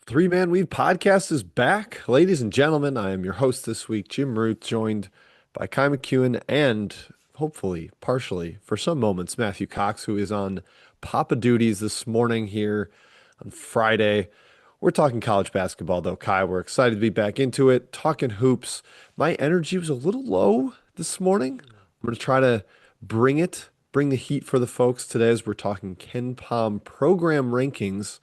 Three-Man Weave podcast is back. Ladies and gentlemen, I am your host this week, Jim Root, joined by Kai McEwen and hopefully, partially, for some moments, Matthew Cox, who is on Papa duties this morning here on Friday. We're talking college basketball, though, Kai. We're excited to be back into it, talking hoops. My energy was a little low this morning. I'm going to try to bring the heat for the folks today as we're talking KenPom program rankings,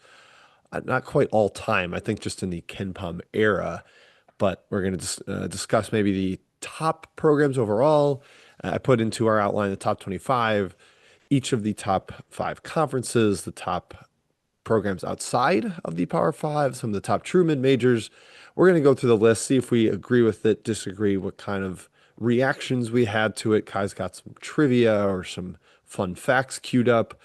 not quite all time, I think just in the KenPom era, but we're going to discuss maybe the top programs overall. I put into our outline the top 25, each of the top five conferences, the top programs outside of the Power Five, some of the top true mid majors. We're going to go through the list, see if we agree with it, disagree, what kind of reactions we had to it. Kai's got some trivia or some fun facts queued up.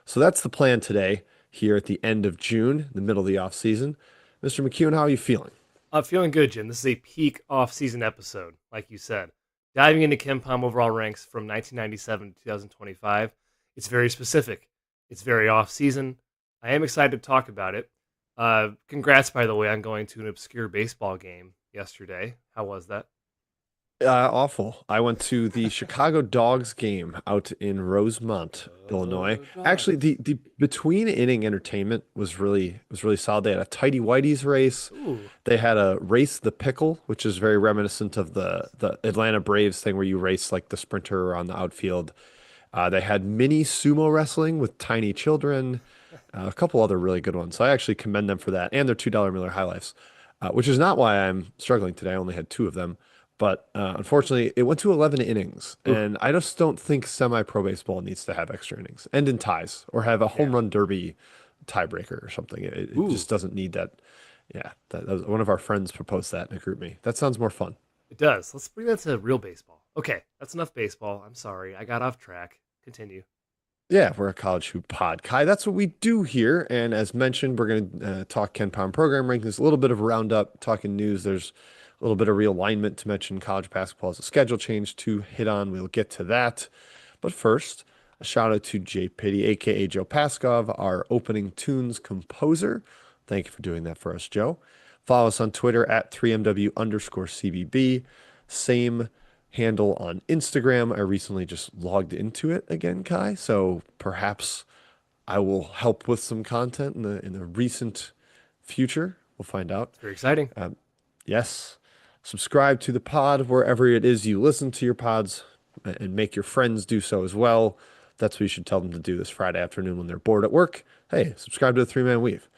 So that's the plan today here at the end of June, the middle of the off season. Mr. McEwen, how are you feeling? I'm feeling good, Jim. This is a peak off-season episode, like you said. Diving into KenPom overall ranks from 1997 to 2025. It's very specific. It's very off-season. I am excited to talk about it. Congrats, by the way, on going to an obscure baseball game yesterday. How was that? Awful. I went to the Chicago Dogs game out in Rosemont, Illinois. Actually, Dogs. the between inning entertainment was really solid. They had a tighty whities race. Ooh, They had a race the pickle, which is very reminiscent of the Atlanta Braves thing where you race like the sprinter around the outfield. They had mini sumo wrestling with tiny children, a couple other really good ones. So I actually commend them for that and their $2 Miller High Lifes, which is not why I'm struggling today. I only had two of them. But unfortunately, it went to 11 innings. ooh, And I just don't think semi-pro baseball needs to have extra innings, end in ties, or have a home yeah. run derby tiebreaker or something. It Ooh, just doesn't need that. Yeah, that was, one of our friends proposed that in a group me. That sounds more fun. it does. Let's bring that to real baseball. Okay, that's enough baseball. I'm sorry. I got off track. Continue. Yeah, we're a college hoop pod, Kai. That's what we do here. And as mentioned, we're going to talk Ken Pound program rankings, a little bit of roundup, talking news. There's a little bit of realignment to mention. College basketball has a schedule change to hit on. We'll get to that. But first, a shout out to Jay Pitty, aka Joe Paskov, our opening tunes composer. Thank you for doing that for us, Joe. Follow us on Twitter at 3MW underscore CBB. Same handle on Instagram. I recently just logged into it again, Kai. So perhaps I will help with some content in the recent future. We'll find out. It's very exciting. Yes. Subscribe to the pod wherever it is you listen to your pods and make your friends do so as well. That's what you should tell them to do this Friday afternoon when they're bored at work. Hey, subscribe to the Three Man Weave.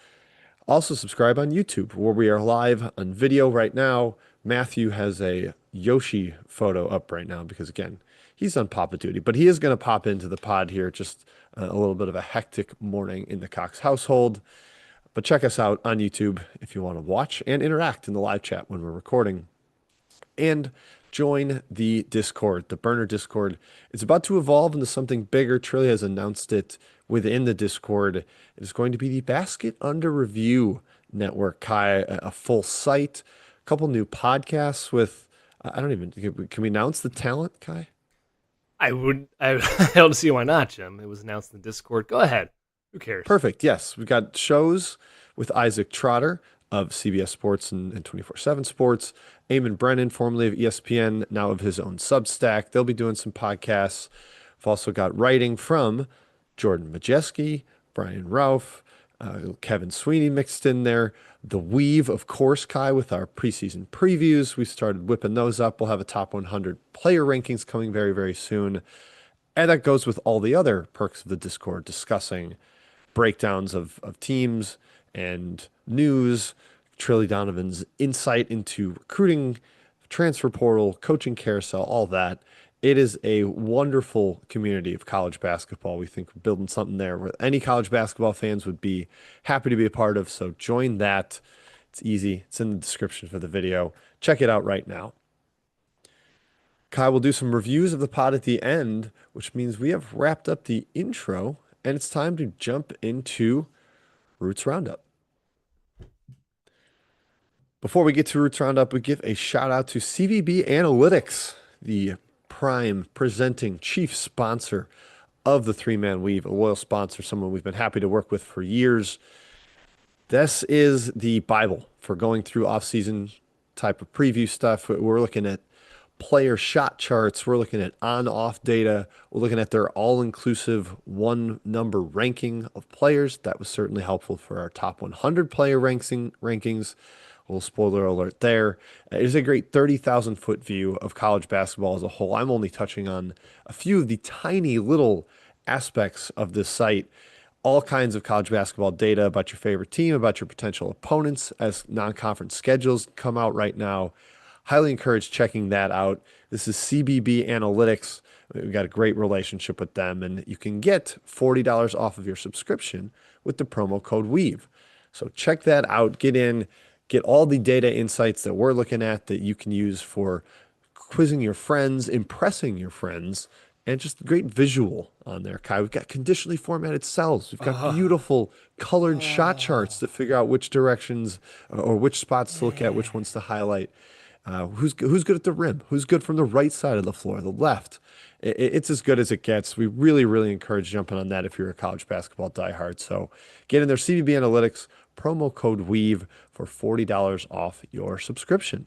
Also, subscribe on YouTube, where we are live on video right now. Matthew has a Yoshi photo up right now because, again, he's on Papa duty, but he is going to pop into the pod here. Just a little bit of a hectic morning in the Cox household. But check us out on YouTube if you want to watch and interact in the live chat when we're recording. And join the Discord, the Burner Discord. It's about to evolve into something bigger. Trilly has announced it within the Discord. It is going to be the Basket Under Review Network, Kai, a full site, a couple new podcasts with, I don't even, can we announce the talent, Kai? I would. I don't see why not, Jim. It was announced in the Discord. Go ahead. Who cares? Perfect. Yes, we've got shows with Isaac Trotter of CBS Sports and 24/7 Sports, Eamon Brennan, formerly of ESPN, now of his own Substack. They'll be doing some podcasts. We've also got writing from Jordan Majeski, Brian Ralph, Kevin Sweeney mixed in there. The Weave, of course, Kai, with our preseason previews. We started whipping those up. We'll have a top 100 player rankings coming very, very soon. And that goes with all the other perks of the Discord, discussing breakdowns of teams and news, Trilly Donovan's insight into recruiting, transfer portal, coaching carousel, all that. It is a wonderful community of college basketball. We think we're building something there where any college basketball fans would be happy to be a part of. So join that. It's easy. It's in the description for the video. Check it out right now. Kai will do some reviews of the pod at the end, which means we have wrapped up the intro and it's time to jump into Roots Roundup. Before we get to Roots Roundup, we give a shout out to CVB Analytics, the prime presenting chief sponsor of the Three Man Weave, a loyal sponsor, someone we've been happy to work with for years. This is the Bible for going through off-season type of preview stuff. We're looking at player shot charts. We're looking at on-off data. We're looking at their all-inclusive one number ranking of players. That was certainly helpful for our top 100 player rankings. A little spoiler alert there. It is a great 30,000 foot view of college basketball as a whole. I'm only touching on a few of the tiny little aspects of this site. All kinds of college basketball data about your favorite team, about your potential opponents as non-conference schedules come out right now. Highly encourage checking that out. This is CBB Analytics. We've got a great relationship with them, and you can get $40 off of your subscription with the promo code WEAVE. So check that out. Get in, get all the data insights that we're looking at that you can use for quizzing your friends, impressing your friends, and just great visual on there, Kai. We've got conditionally formatted cells. We've got Oh, beautiful colored shot charts oh, that figure out which directions or which spots to look at, which man. ones to highlight. Who's good at the rim? Who's good from the right side of the floor, the left? It's as good as it gets. We really, really encourage jumping on that if you're a college basketball diehard. So get in there, CVB Analytics, promo code WEAVE for $40 off your subscription.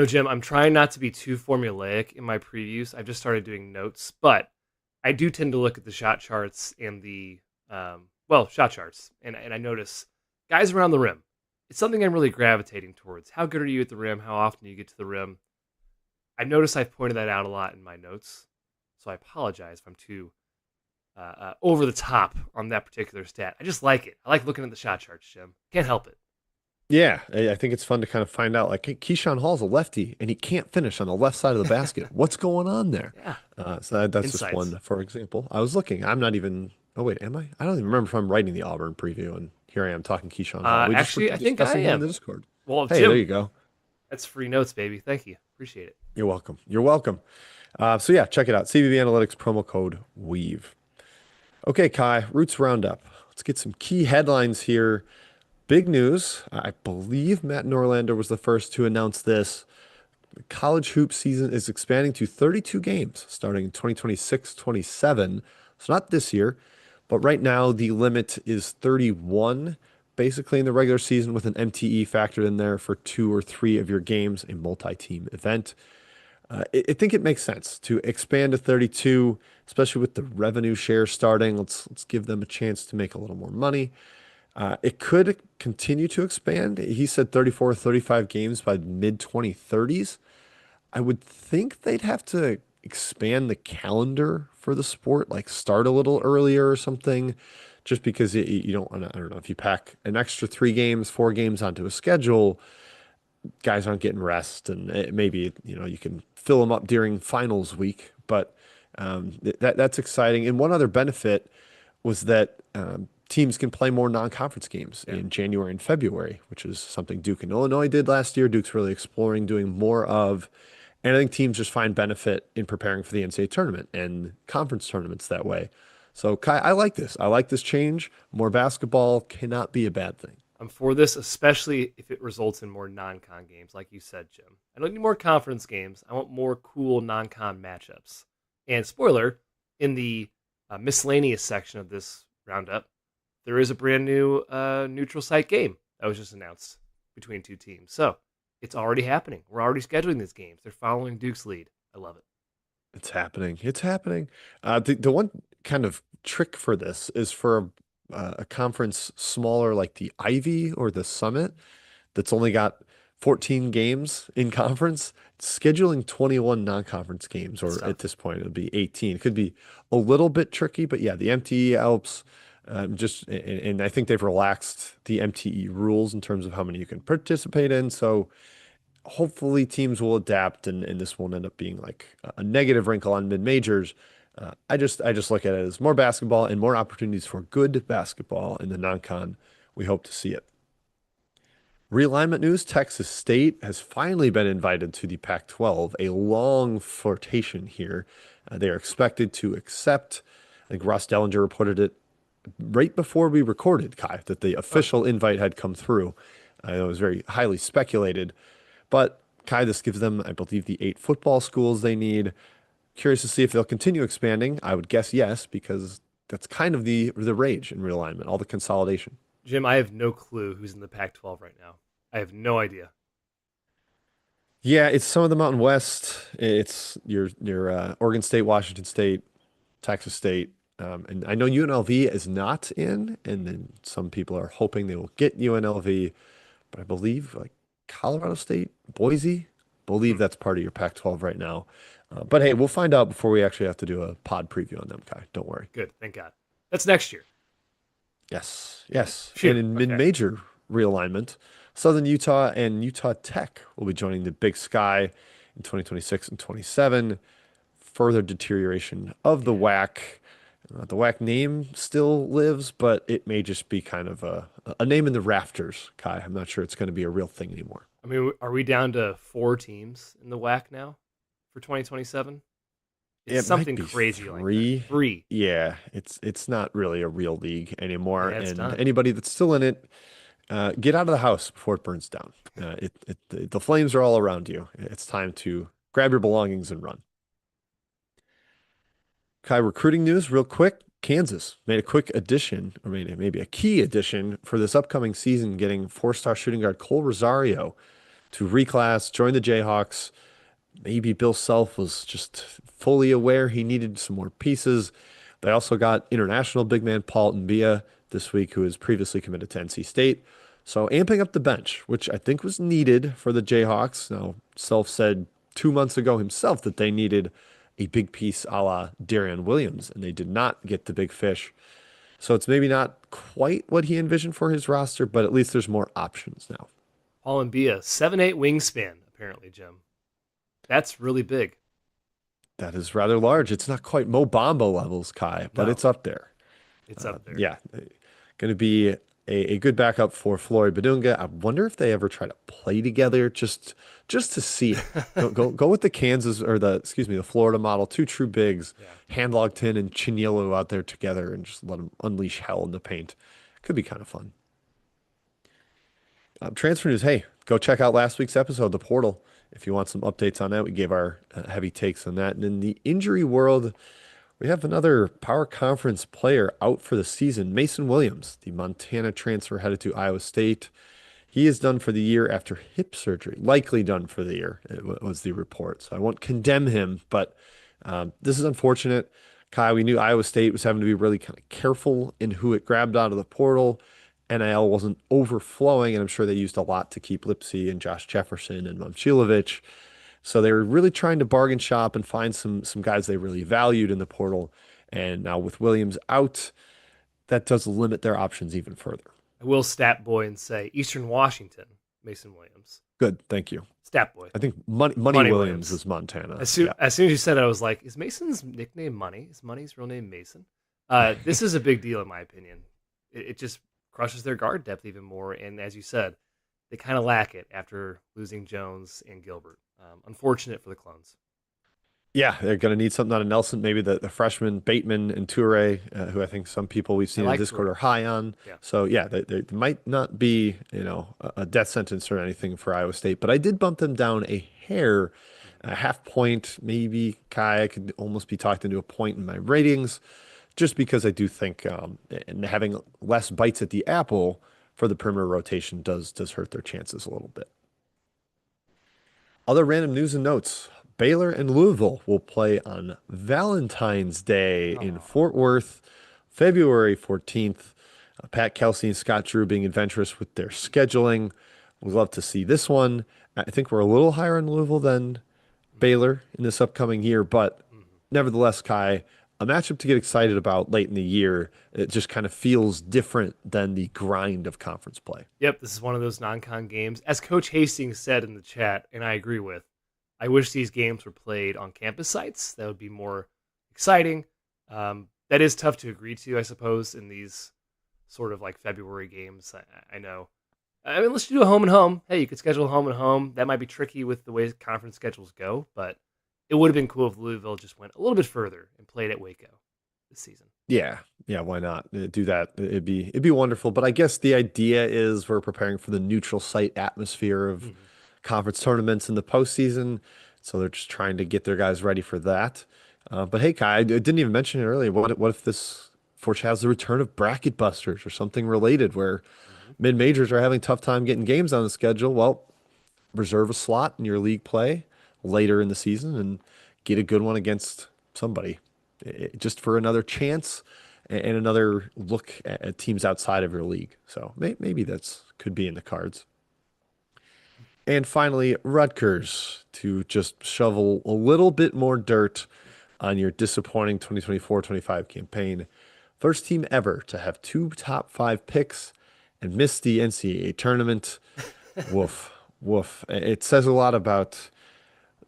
Jim, I'm trying not to be too formulaic in my previews. I've just started doing notes, but I do tend to look at the shot charts and shot charts, and I notice guys around the rim. It's something I'm really gravitating towards. How good are you at the rim? How often do you get to the rim? I notice I've pointed that out a lot in my notes, so I apologize if I'm too over the top on that particular stat. I just like it. I like looking at the shot charts, Jim. Can't help it. Yeah, I think it's fun to kind of find out. Like, hey, Keyshawn Hall's a lefty, and he can't finish on the left side of the basket. What's going on there? Yeah, That's just insights. one, for example. I was looking. I'm not even. Oh wait, am I? I don't even remember if I'm writing the Auburn preview, and here I am talking Keyshawn Hall. We just were Actually, I think I discussing him in am. the Discord. Well, Hey, there Jim, you go. that's free notes, baby. Thank you. Appreciate it. You're welcome. You're welcome. So yeah, check it out. CVB Analytics promo code WEAVE. Okay, Kai, Roots Roundup. Let's get some key headlines here. Big news. I believe Matt Norlander was the first to announce this. The college hoop season is expanding to 32 games starting in 2026-27. So not this year, but right now the limit is 31 basically in the regular season with an MTE factored in there for two or three of your games, a multi-team event. I think it makes sense to expand to 32, especially with the revenue share starting. Let's give them a chance to make a little more money. It could continue to expand. He said 34 or 35 games by mid 2030s. I would think they'd have to expand the calendar for the sport, like start a little earlier or something, just because you don't want to, I don't know, if you pack an extra 3 games, 4 games onto a schedule, guys aren't getting rest, and maybe you can fill them up during finals week. But that's exciting. And one other benefit was that teams can play more non-conference games Yeah. in January and February, which is something Duke and Illinois did last year. Duke's really exploring doing more of, and I think teams just find benefit in preparing for the NCAA tournament and conference tournaments that way. So Kai, I like this. I like this change. More basketball cannot be a bad thing. I'm for this, especially if it results in more non-con games, like you said, Jim. I don't need more conference games. I want more cool non-con matchups. And spoiler, in the miscellaneous section of this roundup, there is a brand new neutral site game that was just announced between two teams. So it's already happening. We're already scheduling these games. They're following Duke's lead. I love it. It's happening. It's happening. The one kind of trick for this is for a conference smaller like the Ivy or the Summit that's only got 14 games in conference, scheduling 21 non-conference games, It's or at tough. this point it'll be 18. It could be a little bit tricky, but yeah, the MTE helps. And I think they've relaxed the MTE rules in terms of how many you can participate in. So hopefully teams will adapt, and this won't end up being like a negative wrinkle on mid-majors. I just look at it as more basketball and more opportunities for good basketball in the non-con. We hope to see it. Realignment news, Texas State has finally been invited to the Pac-12, a long flirtation here. They are expected to accept. I think Ross Dellinger reported it right before we recorded, Kai, that the Huh. official invite had come through. It was very highly speculated, but Kai, this gives them, I believe, the 8 football schools they need. Curious to see if they'll continue expanding. I would guess yes, because that's kind of the rage in realignment, all the consolidation. Jim, I have no clue who's in the Pac-12 right now. I have no idea. Yeah, it's some of the Mountain West. It's your Oregon State, Washington State, Texas State, and I know UNLV is not in, and then some people are hoping they will get UNLV, but I believe like Colorado State, Boise, believe Hmm, that's part of your Pac-12 right now. But hey, we'll find out before we actually have to do a pod preview on them, Kai. Don't worry. good, thank God. That's next year. Yes, yes. And Phew. in Okay. mid-major realignment, Southern Utah and Utah Tech will be joining the Big Sky in 2026 and 27. Further deterioration of the Yeah. WAC. The WAC name still lives, but it may just be kind of a name in the rafters, Kai. I'm not sure it's going to be a real thing anymore. I mean, are we down to 4 teams in the WAC now for 2027? It's It might something be crazy like that. three. Three. Yeah, it's not really a real league anymore. Yeah, it's And done. anybody that's still in it, get out of the house before it burns down. The flames are all around you. It's time to grab your belongings and run. Kai, recruiting news, real quick. Kansas made a quick addition, or maybe a key addition for this upcoming season, getting four-star shooting guard Cole Rosario to reclass, join the Jayhawks. Maybe Bill Self was just fully aware he needed some more pieces. They also got international big man Paul Mbia this week, who was previously committed to NC State. So amping up the bench, which I think was needed for the Jayhawks. Now, Self said 2 months ago himself that they needed a big piece a la Darian Williams, and they did not get the big fish. So it's maybe not quite what he envisioned for his roster, but at least there's more options now. Paul and Bia, 7'8" wingspan, apparently, Jim. That's really big. That is rather large. It's not quite Mo Bamba levels, Kai, but No, it's up there. it's up there. Yeah, going to be a good backup for Floyd Badunga. I wonder if they ever try to play together just to see it. Go with the Kansas or the excuse me the Florida model. Two true bigs, Yeah. Handlockton and Chinyelu out there together, and just let them unleash hell in the paint. Could be kind of fun. Transfer news. Hey, go check out last week's episode, The Portal, if you want some updates on that. We gave our heavy takes on that. And in the injury world, we have another power conference player out for the season, Mason Williams, the Montana transfer headed to Iowa State. He is done for the year after hip surgery, likely done for the year, was the report. So I won't condemn him, but this is unfortunate. Kai, we knew Iowa State was having to be really kind of careful in who it grabbed out of the portal. NIL wasn't overflowing, and I'm sure they used a lot to keep Lipsy and Josh Jefferson and Momcilovic. So they were really trying to bargain shop and find some guys they really valued in the portal. And now with Williams out, that does limit their options even further. I will stat boy and say Eastern Washington, Mason Williams. Good, thank you. Stat boy. I think Money Money Williams Williams. is Montana. As soon Yeah. as soon as you said it, I was like, is Mason's nickname Money? Is Money's real name Mason? This is a big deal in my opinion. It just crushes their guard depth even more. And as you said, they kind of lack it after losing Jones and Gilbert. Unfortunate for the Clones. Yeah, they're going to need something out of Nelson. Maybe the freshmen, Bateman and Toure, who I think some people we've I seen in like Discord Toure. are high on. Yeah. So yeah, they might not be, a death sentence or anything for Iowa State, but I did bump them down a hair, a half point, maybe. Kai, I could almost be talked into a point in my ratings, just because I do think and having less bites at the apple for the perimeter rotation does hurt their chances a little bit. Other random news and notes. Baylor and Louisville will play on Valentine's Day in Oh, Fort Worth, February 14th. Pat Kelsey and Scott Drew being adventurous with their scheduling. We'd love to see this one. I think we're a little higher in Louisville than Baylor in this upcoming year, but mm-hmm. nevertheless, Kai, a matchup to get excited about late in the year. It just kind of feels different than the grind of conference play. Yep, this is one of those non-con games. As Coach Hastings said in the chat, and I agree with, I wish these games were played on campus sites. That would be more exciting. That is tough to agree to, I suppose, in these sort of like February games. I know. I mean, let's do a home and home. Hey, you could schedule a home and home. That might be tricky with the way conference schedules go, but it would have been cool if Louisville just went a little bit further and played at Waco this season. Yeah, yeah, why not do that? It'd be wonderful. But I guess the idea is we're preparing for the neutral site atmosphere of Mm-hmm. conference tournaments in the postseason, so they're just trying to get their guys ready for that. But hey, Kai, I didn't even mention it earlier. What if this forecasts the return of bracket busters or something related where Mhm. mid majors are having tough time getting games on the schedule. Well, reserve a slot in your league play later in the season and get a good one against somebody just for another chance and another look at teams outside of your league. So maybe that's could be in the cards. And finally, Rutgers to just shovel a little bit more dirt on your disappointing 2024-25 campaign. First team ever to have two top five picks and miss the NCAA tournament. Woof, woof. It says a lot about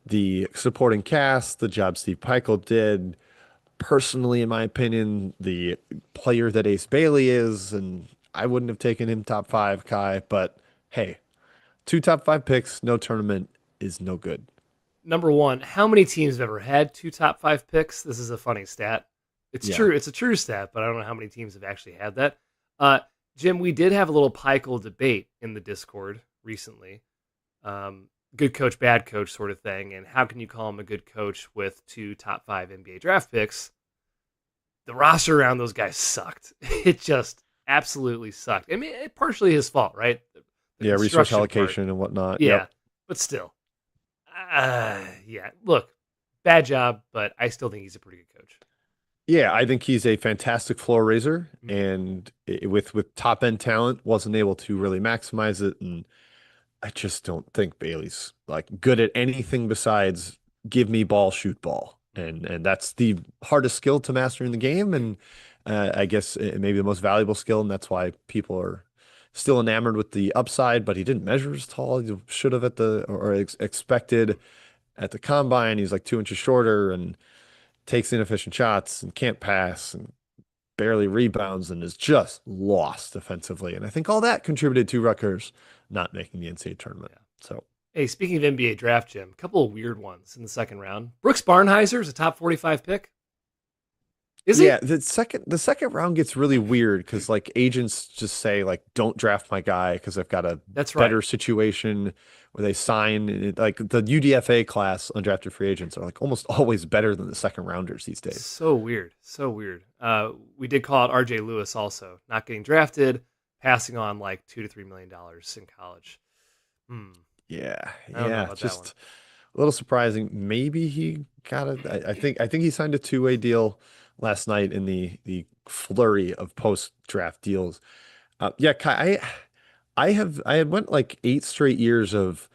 the supporting cast, the job Steve Peichel did. Personally, in my opinion, the player that Ace Bailey is, and I wouldn't have taken him top five, Kai, but hey, two top five picks, no tournament is no good. Number one, how many teams have ever had two top five picks? This is a funny stat. It's Yeah. true. It's a true stat, but I don't know how many teams have actually had that. Uh, Jim, we did have a little Peichel debate in the Discord recently. Good coach, bad coach sort of thing. And how can you call him a good coach with two top five NBA draft picks? The roster around those guys sucked. It just absolutely sucked. I mean, partially his fault, right? The Yeah, resource construction part. allocation and whatnot. Yeah, Yep. but still. Yeah. Look, bad job, but I still think he's a pretty good coach. Yeah, I think he's a fantastic floor raiser, Mhm. and with top end talent, wasn't able to really maximize it. And I just don't think Bailey's like good at anything besides give me ball, shoot ball, and that's the hardest skill to master in the game, and I guess it may be the most valuable skill, and that's why people are still enamored with the upside. But he didn't measure as tall as he should have at the or expected at the combine. He's like 2 inches shorter and takes inefficient shots and can't pass and barely rebounds and is just lost defensively. And I think all that contributed to Rutgers not making the NCAA tournament. Yeah. So Hey, speaking of NBA draft, Jim, a couple of weird ones in the second round. Brooks Barnheiser is a top 45 pick. Is he? yeah, the second round gets really weird because like agents just say like don't draft my guy because I've got a That's right. better situation where they sign like the UDFA class undrafted free agents are like almost always better than the second rounders these days. So weird. So weird. We did call out RJ Lewis also, not getting drafted, passing on like $2 to $3 million in college. Hmm. Yeah, I don't know yeah, about that one. just a little surprising. Maybe he got it. I think he signed a two-way deal last night in the flurry of post-draft deals. Yeah, Kai, I had went like 8 straight years of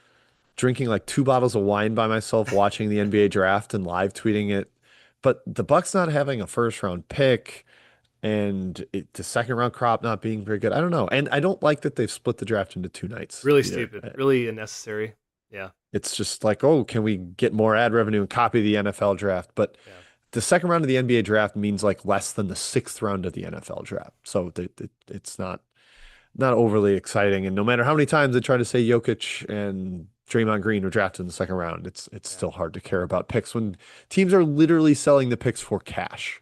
drinking like two bottles of wine by myself, watching the NBA draft and live tweeting it. But the Bucks not having a first round pick and the second round crop not being very good. I don't know. And I don't like that they've split the draft into two nights Really either. stupid. Really unnecessary. Yeah. It's just like, oh, can we get more ad revenue and copy the NFL draft? But Yeah. the second round of the NBA draft means like less than the sixth round of the NFL draft. So it's not overly exciting. And no matter how many times they try to say Jokic and Draymond Green were drafted in the second round, it's Yeah. still hard to care about picks when teams are literally selling the picks for cash.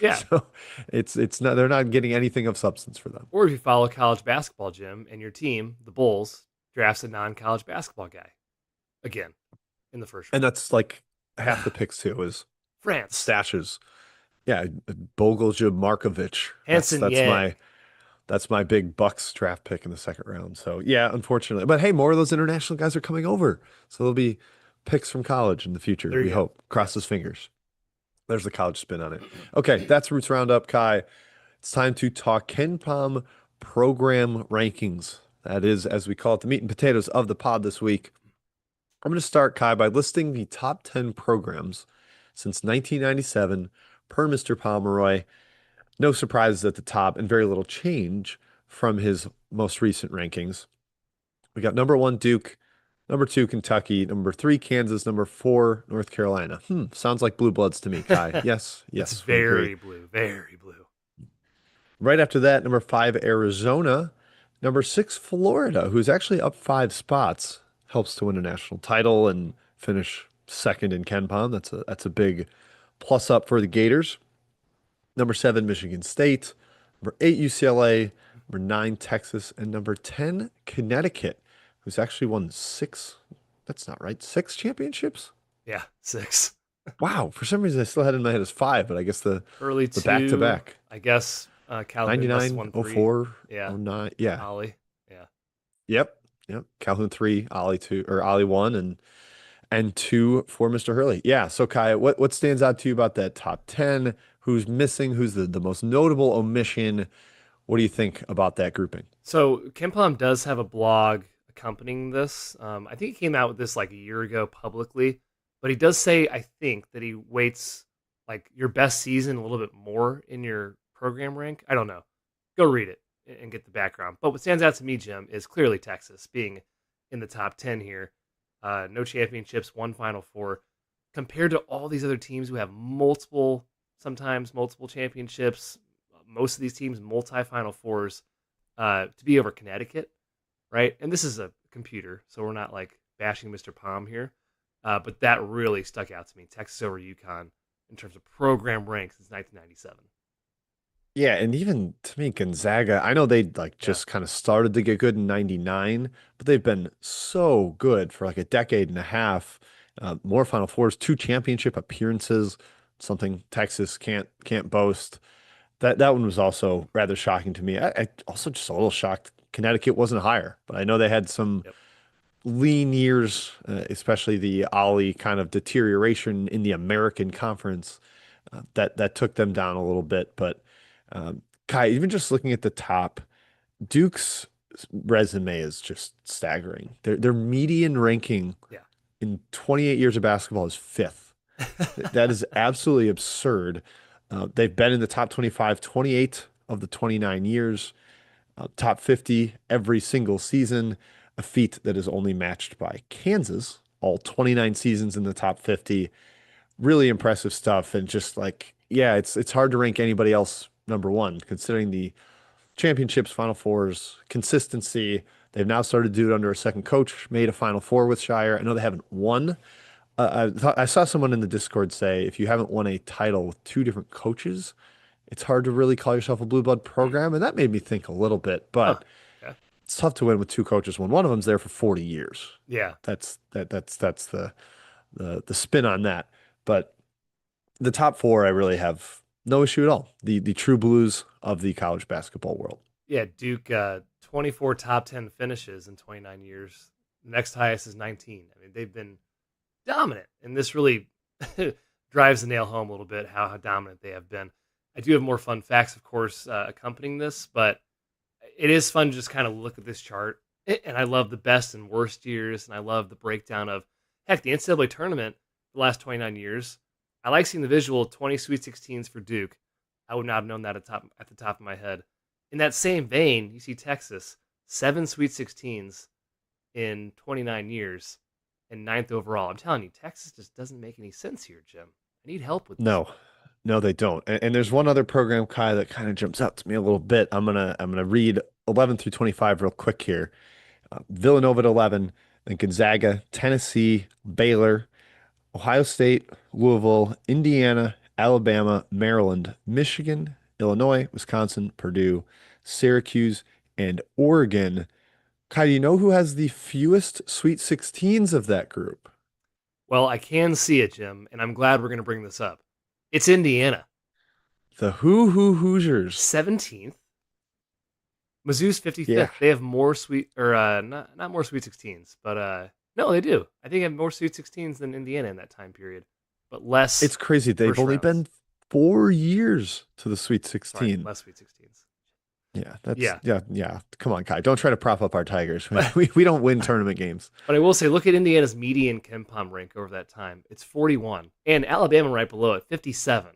Yeah. So it's not they're not getting anything of substance for them. Or if you follow college basketball, Jim, and your team, the Bulls, drafts a non college basketball guy again in the first And round. that's like half the picks too is France. stashes. Yeah, Bogolja Markovic. That's Hanson that's Yang. my that's my big Bucks draft pick in the second round. So yeah, unfortunately. But hey, more of those international guys are coming over. So there'll be picks from college in the future. There We you go. hope. Cross his Yes. fingers. There's the college spin on it. Okay, that's Roots Roundup, Kai. It's time to talk KenPom program rankings. That is, as we call it, the meat and potatoes of the pod this week. I'm going to start, Kai, by listing the top 10 programs since 1997 per Mr. Pomeroy. No surprises at the top and very little change from his most recent rankings. We got number one, Duke, number two, Kentucky, number three, Kansas, number four, North Carolina. Sounds like blue bloods to me, Kai. Yes, It's yes, we agree. very blue. Very blue. Right after that, number five, Arizona. Number six, Florida, who's actually up 5 spots, helps to win a national title and finish second in KenPom. That's a big plus up for the Gators. Number seven, Michigan State. Number eight, UCLA. Number nine, Texas. And number 10, Connecticut, who's actually won six, that's not right, six championships? Yeah. Six. Wow, for some reason I still had it in my head as five, but I guess Hurley the back to two, back. I guess. Calhoun must have 99, won oh three. four, Yeah, oh nine. Yeah. Ollie. Yeah. Yep. Yep. Calhoun three, Ollie two, or Ollie one, and two for Mr. Hurley. Yeah. So Kai, what stands out to you about that top 10? Who's missing? Who's the most notable omission? What do you think about that grouping? So KenPom does have a blog accompanying this. I think he came out with this like a year ago publicly, but he does say I think that he weights like your best season a little bit more in your program rank. I don't know. Go read it and get the background. But what stands out to me, Jim, is clearly Texas being in the top 10 here. No championships, one Final Four, compared to all these other teams who have multiple, sometimes multiple championships. Most of these teams multi Final Fours to be over Connecticut, right? And this is a computer, so we're not like bashing Mr. Palm here. But that really stuck out to me. Texas over UConn in terms of program ranks since 1997. Yeah, and even to me, Gonzaga, I know they like Yeah. just kind of started to get good in 99, but they've been so good for like a decade and a half. More Final Fours, two championship appearances, something Texas can't boast. That one was also rather shocking to me. I also just a little shocked Connecticut wasn't higher, but I know they had some Yep. lean years, especially the Ollie kind of deterioration in the American Conference that took them down a little bit. But Kai, even just looking at the top, Duke's resume is just staggering. Their median ranking Yeah. in 28 years of basketball is fifth. That is absolutely absurd. They've been in the top 25, 28 of the 29 years, top 50 every single season, a feat that is only matched by Kansas, all 29 seasons in the top 50. Really impressive stuff. And just like, yeah, it's hard to rank anybody else number one, considering the championships, Final Fours, consistency. They've now started to do it under a second coach, made a Final Four with Shire. I know they haven't won. I saw someone in the Discord say if you haven't won a title with two different coaches, it's hard to really call yourself a blue blood Hmm. program. And that made me think a little bit, Huh. but Okay. it's tough to win with two coaches when one of them's there for 40 years. Yeah. That's the spin on that. But the top four, I really have no issue at all. The true blues of the college basketball world. Yeah. Duke, 24 top 10 finishes in 29 years. Next highest is 19. I mean, they've been dominant, and this really drives the nail home a little bit how dominant they have been. I do have more fun facts, of course, accompanying this, but it is fun to just kind of look at this chart. And I love the best and worst years, and I love the breakdown of heck the NCAA tournament the last 29 years. I like seeing the visual 20 Sweet 16s for Duke. I would not have known that at the top of my head. In that same vein, you see Texas 7 Sweet 16s in 29 years and ninth overall. I'm telling you, Texas just doesn't make any sense here, Jim. I need help with this No, no, they don't. And there's one other program, Kai, that kind of jumps out to me a little bit. I'm gonna read 11 through 25 real quick here. Villanova at 11, then Gonzaga, Tennessee, Baylor, Ohio State, Louisville, Indiana, Alabama, Maryland, Michigan, Illinois, Wisconsin, Purdue, Syracuse, and Oregon. Kai, do you know who has the fewest Sweet 16s of that group? Well, I can see it, Jim, and I'm glad we're going to bring this up. It's Indiana, The Hoosiers. 17th. Mizzou's Yeah, 55th. They have more sweet, or not more Sweet 16s, but no, they do. I think they have more Sweet 16s than Indiana in that time period, but less it's crazy. They've first only rounds. been 4 years to the Sweet Sorry, 16. less Sweet 16s. Yeah, that's Yeah, yeah. Come on, Kai. Don't try to prop up our Tigers. We don't win tournament games. but I will say, look at Indiana's median KenPom rank over that time. It's 41, and Alabama right below it, 57.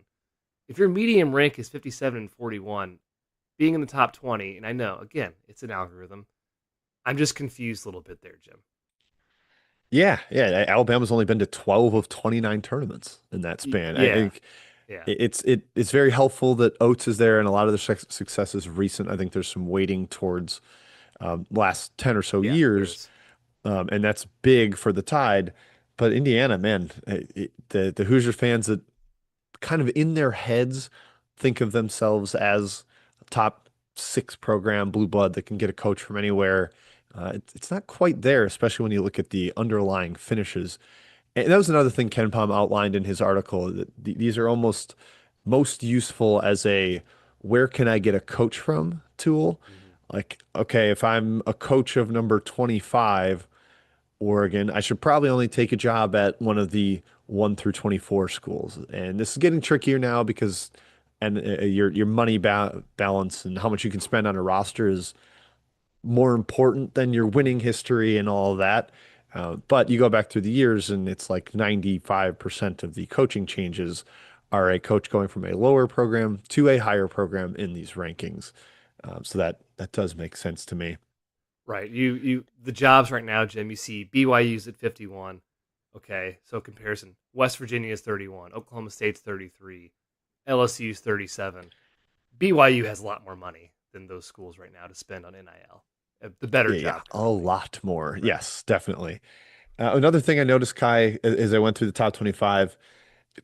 If your median rank is 57 and 41, being in the top 20, and I know, again, it's an algorithm. I'm just confused a little bit there, Jim. Yeah, yeah. Alabama's only been to 12 of 29 tournaments in that span. I Yeah, think yeah, it's very helpful that Oates is there, and a lot of the success is recent. I think there's some weighting towards last 10 or so yeah, there years, is. and that's big for the Tide. But Indiana, man, the Hoosier fans that kind of in their heads think of themselves as a top six program, blue blood that can get a coach from anywhere. It's not quite there, especially when you look at the underlying finishes. And that was another thing KenPom outlined in his article, that these are almost most useful as a where can I get a coach from tool. Mhm. Like, okay, if I'm a coach of number 25, Oregon, I should probably only take a job at one of the 1 through 24 schools. And this is getting trickier now because your money balance and how much you can spend on a roster is more important than your winning history and all of that. But you go back through the years, and it's like 95% of the coaching changes are a coach going from a lower program to a higher program in these rankings. So that does make sense to me. Right. The jobs right now, Jim, you see BYU's at 51. Okay. So comparison. West Virginia is 31. Oklahoma State's 33. LSU's 37. BYU has a lot more money than those schools right now to spend on NIL. The better Yeah, yeah, job a currently. lot more. Right. Yes, definitely. Another thing I noticed, Kai, as I went through the top 25,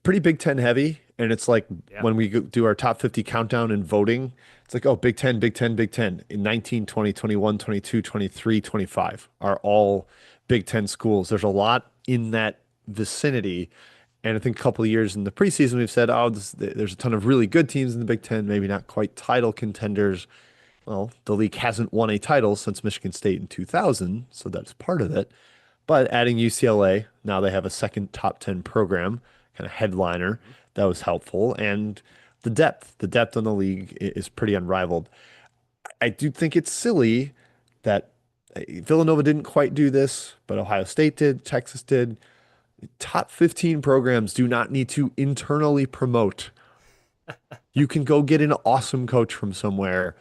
pretty Big Ten heavy. And it's like Yeah. when we do our top 50 countdown and voting, it's like, oh, Big Ten, Big Ten, Big Ten. In 19, 20, 21, 22, 23, 25 are all Big Ten schools. There's a lot in that vicinity. And I think a couple of years in the preseason, we've said, oh, there's a ton of really good teams in the Big Ten, maybe not quite title contenders. Well, the league hasn't won a title since Michigan State in 2000, so that's part of it. But adding UCLA, now they have a second top 10 program, kind of headliner. Mhm. That was helpful. And the depth on the league is pretty unrivaled. I do think it's silly that Villanova didn't quite do this, but Ohio State did, Texas did. Top 15 programs do not need to internally promote. You can go get an awesome coach from somewhere,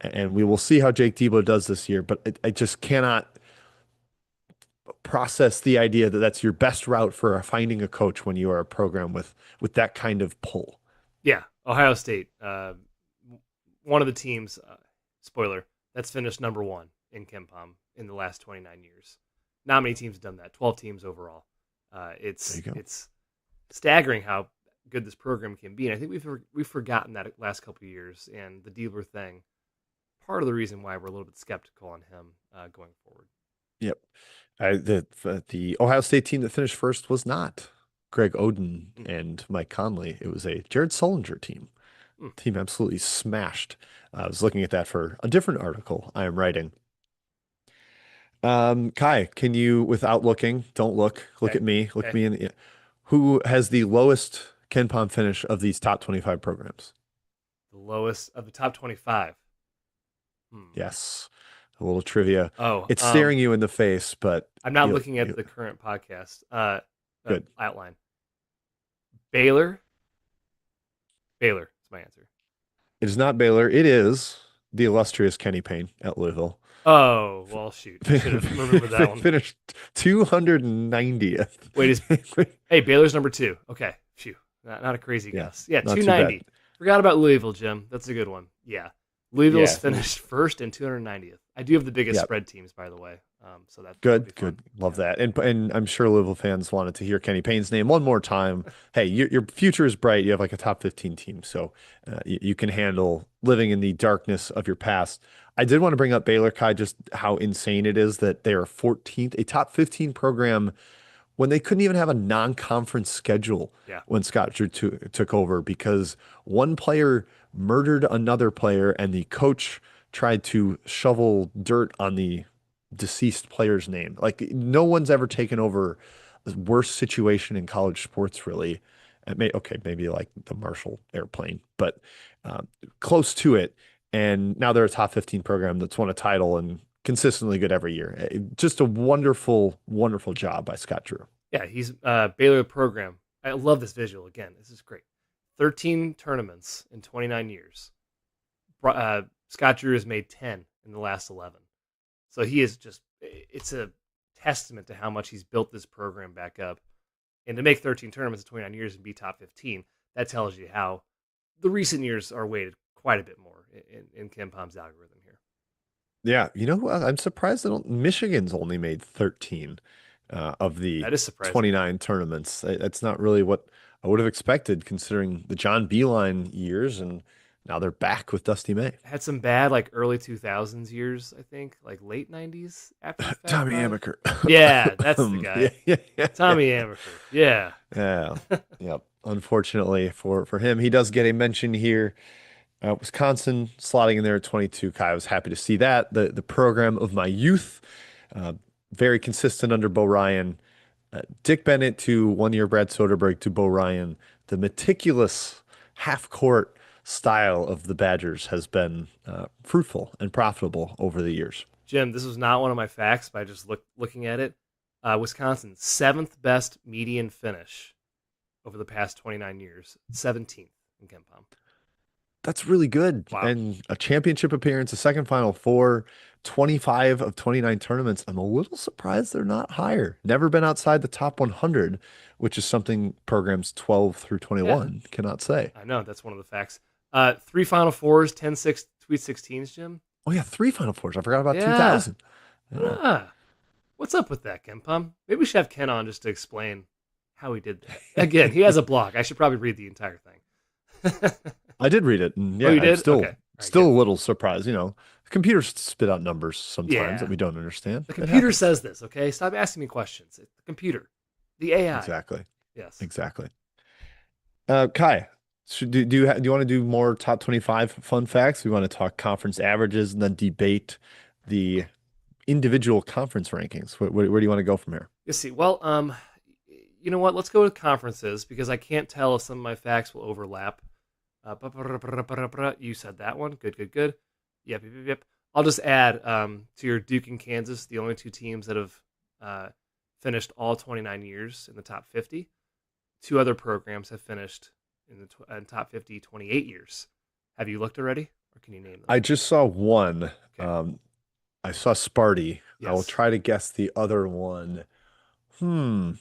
and we will see how Jake Debo does this year. But I just cannot process the idea that that's your best route for finding a coach when you are a program with that kind of pull. Yeah. Ohio State. One of the teams, spoiler, that's finished number one in KenPom in the last 29 years. Not many teams have done that. 12 teams overall. There It's you go. it's staggering how good this program can be. And I think we've forgotten that last couple of years and the Diebler thing. Part of the reason why we're a little bit skeptical on him going forward. Yep. The Ohio State team that finished first was not Greg Oden Mm, and Mike Conley. It was a Jared Sullinger team. mm. Team absolutely smashed. I was looking at that for a different article I am writing. Kai, can you, without looking, don't look Okay. at me, look Okay. me in the, who has the lowest KenPom finish of these top 25 programs? The lowest of the top 25. Hmm. Yes. A little trivia. Oh, It's staring you in the face, but I'm not looking at you the current podcast good. outline. Baylor. Baylor is my answer. It is not Baylor. It is the illustrious Kenny Payne at Louisville. Oh, well, shoot. I should have remembered that one. Finished 290th. Wait, is hey, Baylor's number two. Okay, phew. Not a crazy Yeah, guess. Yeah, not too bad. 290. Forgot about Louisville, Jim. That's a good one. Yeah. Louisville's Yeah, finished first and 290th. I do have the biggest yeah. spread teams, by the way. So that'll be Good, fun. good. Love Yeah. that. And I'm sure Louisville fans wanted to hear Kenny Payne's name one more time. Hey, your future is bright. You have like a top 15 team, so you can handle living in the darkness of your past. I did want to bring up Baylor, Kai, just how insane it is that they are 14th, a top 15 program when they couldn't even have a non-conference schedule Yeah. when Scott Drew took over because one player murdered another player and the coach tried to shovel dirt on the deceased player's name. Like no one's ever taken over a worse situation in college sports, really. Okay, maybe like the Marshall airplane, but close to it. And now they're a top 15 program that's won a title and consistently good every year. Just a wonderful, wonderful job by Scott Drew. Yeah, he's Baylor program. I love this visual. Again, this is great. 13 tournaments in 29 years. Scott Drew has made 10 in the last 11. So he is just, it's a testament to how much he's built this program back up. And to make 13 tournaments in 29 years and be top 15, that tells you how the recent years are weighted quite a bit more in KenPom's algorithm here. Yeah, I'm surprised that Michigan's only made 13 of the That is surprising. 29 tournaments. That's not really what I would have expected considering the John Beeline years and Now they're back with Dusty May. Had some bad like early 2000s years, I think, like late 90s after the Fab Tommy Five. Amaker. Yeah, that's the Yeah, guy. yeah, yeah, Tommy yeah. Amaker. Yeah. Yeah. Yep. Unfortunately for him, he does get a mention here. Wisconsin slotting in there at 22. Kai, I was happy to see that. The program of my youth, uh, very consistent under Bo Ryan. Dick Bennett to 1 year Brad Soderberg to Bo Ryan. The meticulous half court style of the Badgers has been fruitful and profitable over the years. Jim, this was not one of my facts, but I just looking at it. Wisconsin's seventh best median finish over the past 29 years, 17th in KenPom. That's really good. Wow. And a championship appearance, a second Final Four, 25 of 29 tournaments. I'm a little surprised they're not higher. Never been outside the top 100, which is something programs 12 through Yeah, 21 cannot say. I know. That's one of the facts. Three Final Fours, 10-6 Sweet 16s, Jim. Oh, yeah, three Final Fours. I forgot about Yeah. 2000. Yeah. Ah, what's up with that, KenPom? Maybe we should have Ken on just to explain how he did that. Again, he has a blog. I should probably read the entire thing. I did read it, and Oh, yeah, you I'm did? still Okay. All right, still good. a little surprised. Computers spit out numbers sometimes that Yeah. we don't understand. The It computer happens. says this, okay? Stop asking me questions. It's the computer, the AI. Exactly. Yes. Exactly. Kai, do you want to do more top 25 fun facts? We want to talk conference averages and then debate the individual conference rankings. Where do you want to go from here? You see. Well, you know what? Let's go with conferences because I can't tell if some of my facts will overlap. You said that one. Good, good, good. Yep, yep, yep, yep. I'll just add to your Duke and Kansas, the only two teams that have finished all 29 years in the top 50. Two other programs have finished in the top 50 28 years. Have you looked already, or can you name them? I just saw one. Okay. I saw Sparty. I will Yes. try to guess the other one. Hmm.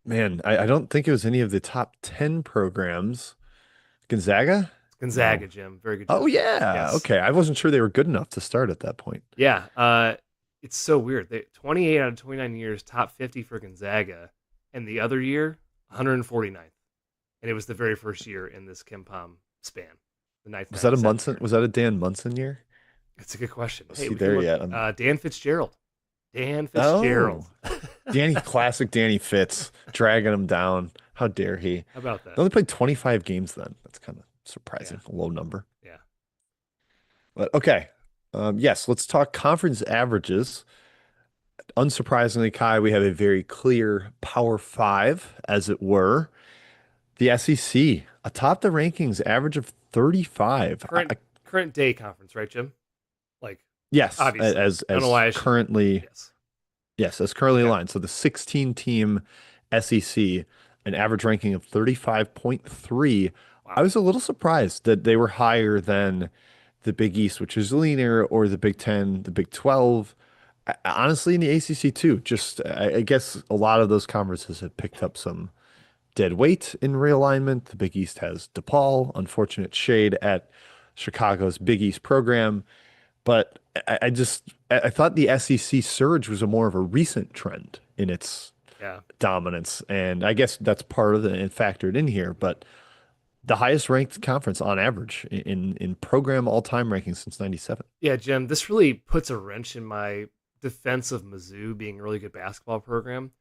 Man, I don't think it was any of the top 10 programs. Gonzaga? Gonzaga, No. Jim. Very good Oh job. yeah. Yes. Okay. I wasn't sure they were good enough to start at that point. Yeah. It's so weird. 28 out of 29 years, top 50 for Gonzaga, and the other year, 149th. And it was the very first year in this KenPom span, the Was that a 1997 Munson? year. Was that a Dan Munson year? It's a good question. Was Hey, he we can there look. yet? Dan Fitzgerald. Dan Fitzgerald. Oh, classic Danny Fitz dragging him down. How dare he? How about They that? only played 25 games then. That's kind of Yeah. surprising. A low number. Yeah. But okay. Yes, let's talk conference averages. Unsurprisingly, Kai, we have a very clear Power Five, as it were. The SEC atop the rankings, average of 35. Current day conference, right, Jim? Like, Yes, obviously. I don't know as why I should. currently Yes. yes, as currently Okay. aligned. So the 16 team SEC, an average ranking of 35.3. I Wow. was a little surprised that they were higher than the Big East, which is leaner, or the Big Ten, the Big 12. Honestly, in the ACC too. Just I guess a lot of those conferences have picked up some dead weight in realignment. The Big East has DePaul, unfortunate shade at Chicago's Big East program. But I thought the SEC surge was a more of a recent trend in its Yeah. dominance, and I guess that's part of it and factored in here. But the highest ranked conference on average in program all time rankings since '97. Yeah, Jim, this really puts a wrench in my defense of Mizzou being a really good basketball program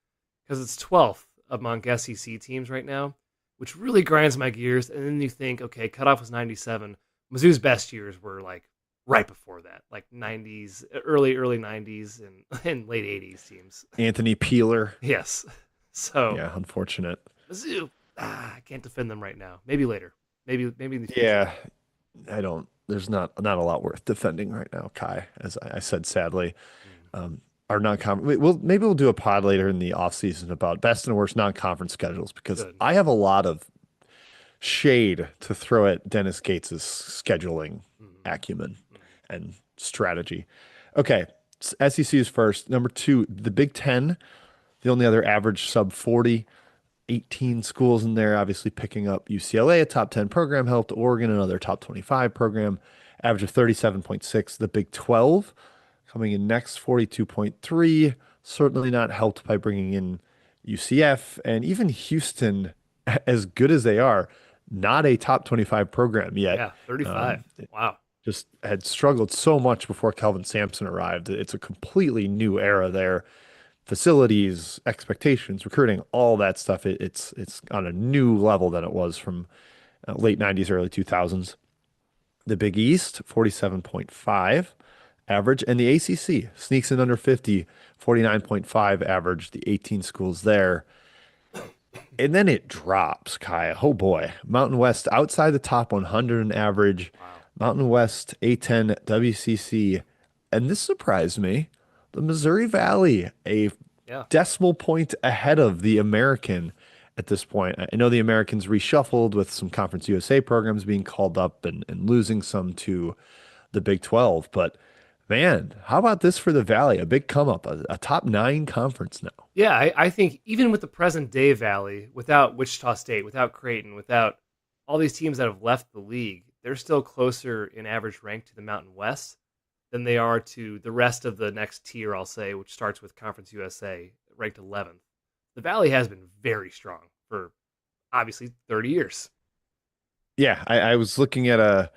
because it's 12th among SEC teams right now, which really grinds my gears. And then you think, okay, cutoff was 97. Mizzou's best years were like right before that, like 90s, early 90s and late 80s teams. Anthony Peeler, Yes. So yeah, unfortunate. Mizzou, I can't defend them right now. Maybe later. Maybe in the future. Yeah, I don't. There's not a lot worth defending right now, Kai. As I said, sadly. Mm, Our non-conference. Maybe we'll do a pod later in the off season about best and worst non-conference schedules because good. I have a lot of shade to throw at Dennis Gates's scheduling Mm, acumen mm. and strategy. Okay, SEC is first. Number two, the Big Ten, the only other average sub 40, 18 schools in there, obviously picking up UCLA, a top 10 program, helped Oregon, another top 25 program, average of 37.6. The Big 12 coming in next, 42.3, certainly not helped by bringing in UCF and even Houston, as good as they are, not a top 25 program yet. Yeah, 35. Um, Wow. just had struggled so much before Kelvin Sampson arrived. It's a completely new era there. Facilities, expectations, recruiting, all that stuff. It's on a new level than it was from late 90s, early 2000s. The Big East, 47.5 average, and the ACC sneaks in under 50, 49.5 average, the 18 schools there. And then it drops, Kaya. Oh boy. Mountain West outside the top 100 in average. Wow. Mountain West A10 WCC. And this surprised me. The Missouri Valley, a Yeah. decimal point ahead of the American at this point. I know the Americans reshuffled with some Conference USA programs being called up and losing some to the Big 12. But man, how about this for the Valley? A big come up, a top nine conference now. Yeah, I think even with the present day Valley, without Wichita State, without Creighton, without all these teams that have left the league, they're still closer in average rank to the Mountain West than they are to the rest of the next tier, I'll say, which starts with Conference USA, ranked 11th. The Valley has been very strong for obviously 30 years. Yeah, I was looking at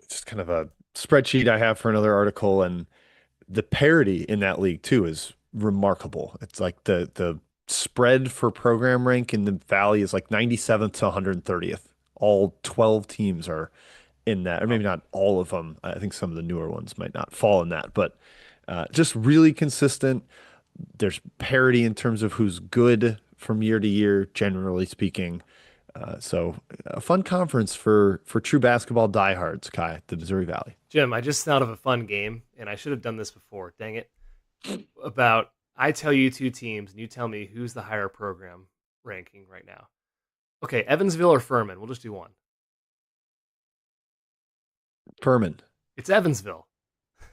just kind of a spreadsheet I have for another article, and the parity in that league too is remarkable. It's like the spread for program rank in the Valley is like 97th to 130th. All 12 teams are in that, or Wow. maybe not all of them. I think some of the newer ones might not fall in that, but just really consistent. There's parity in terms of who's good from year to year, generally speaking. So a fun conference for true basketball diehards, Kai, the Missouri Valley. Jim, I just thought of a fun game, and I should have done this before. Dang it. About I tell you two teams, and you tell me who's the higher program ranking right now. Okay, Evansville or Furman? We'll just do one. Furman. It's Evansville.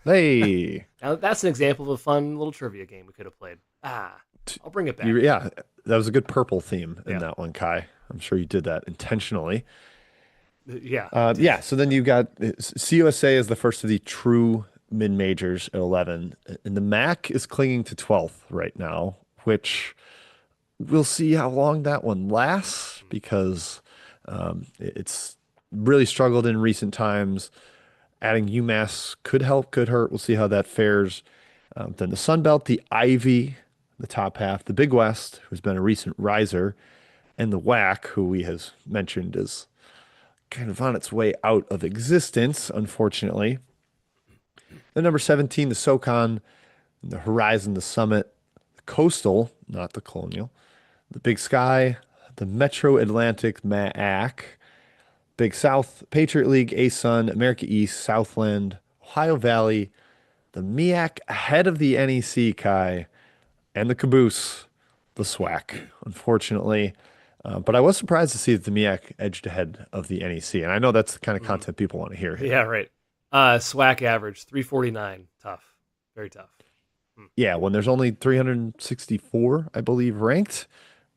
Hey, Now that's an example of a fun little trivia game we could have played. I'll bring it back. yeah, that was a good purple theme in Yeah, that one, Kai. I'm sure you did that intentionally. yeah, I did. Yeah, so then you've got CUSA is the first of the true mid majors at 11, and the MAC is clinging to 12th right now, which we'll see how long that one lasts because it's really struggled in recent times. Adding UMass could help, could hurt. We'll see how that fares. Then the Sun Belt, the Ivy, the top half, the Big West, who's been a recent riser, and the WAC, who we has mentioned is kind of on its way out of existence, unfortunately. The number 17, the SoCon, the Horizon, the Summit, the Coastal, not the Colonial, the Big Sky, the Metro Atlantic MAAC, Big South, Patriot League, ASUN, America East, Southland, Ohio Valley, the MEAC ahead of the NEC, Kai, and the caboose, the SWAC, unfortunately. But I was surprised to see that the MEAC edged ahead of the NEC. And I know that's the kind of Mhm. content people want to hear here. Yeah, right. SWAC average 349. Tough, very tough. Hmm. Yeah, when there's only 364, I believe, ranked,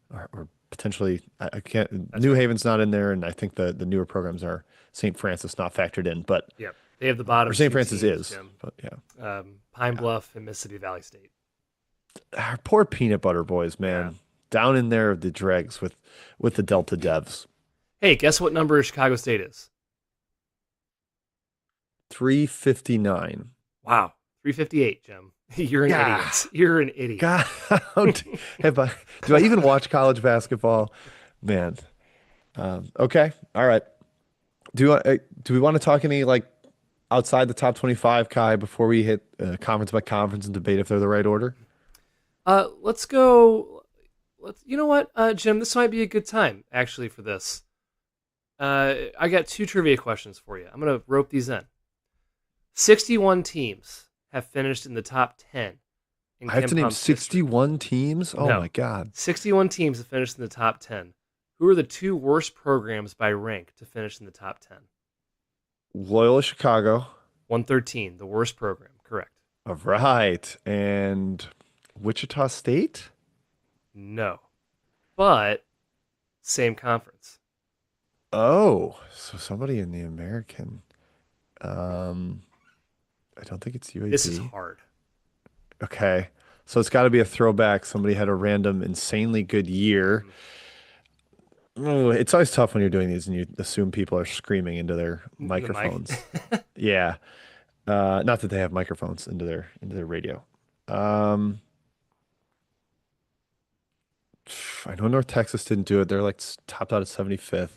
or potentially, I can't, That's New right. Haven's not in there. And I think the newer programs are St. Francis not factored in, but, Yeah, they have the or bottom St. two Francis teams, is, Jim. but yeah. Pine Bluff and Mississippi Valley State. Our poor peanut butter boys, Yeah. man, down in there, the dregs with the Delta Devs. Hey, guess what number Chicago State is? 359. Wow, 358, Jim. You're an Yeah. idiot. You're an idiot. God, have I, do I even watch college basketball? Man. Okay. All right. Do we want to talk any like outside the top 25, Kai, before we hit conference by conference and debate if they're the right order? Let's go. Let's. You know what, Jim? This might be a good time actually for this. I got two trivia questions for you. I'm gonna rope these in. 61 teams have finished in the top 10 in I have to name KenPom's history. 61 teams. Oh No, my God. 61 teams have finished in the top 10. Who are the two worst programs by rank to finish in the top 10? Loyola Chicago. 113, the worst program. Correct. All right. And Wichita State? No, but same conference. Oh, so somebody in the American. Um, I don't think it's This is UAB. hard. Okay. So it's got to be a throwback. Somebody had a random, insanely good year. Mhm. Oh, it's always tough when you're doing these and you assume people are screaming into their The mic. microphones. Yeah. Not that they have microphones into their radio. Um, I know North Texas didn't do it. They're like topped out at 75th.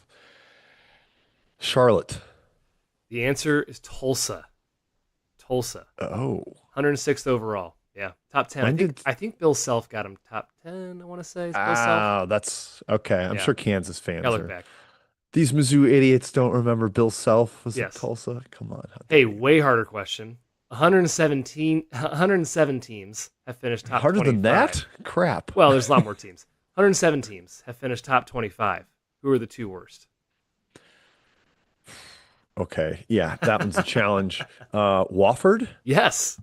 Charlotte. The answer is Tulsa. Tulsa. Oh, 106th overall. Yeah, top 10. I when think did? I think Bill Self got him top 10. I want to say it's Bill Self. Ah, that's okay. I'm Yeah, sure Kansas gotta fans look are. back. These Mizzou idiots don't remember Bill Self was at Yes. Tulsa. Come on, how Hey, dare you? way harder question. 107 teams have finished top Harder than 25. that? Crap. Well, there's a lot more teams. 107 teams have finished top 25. Who are the two worst? Okay, yeah, that one's a challenge. Wofford. Yes.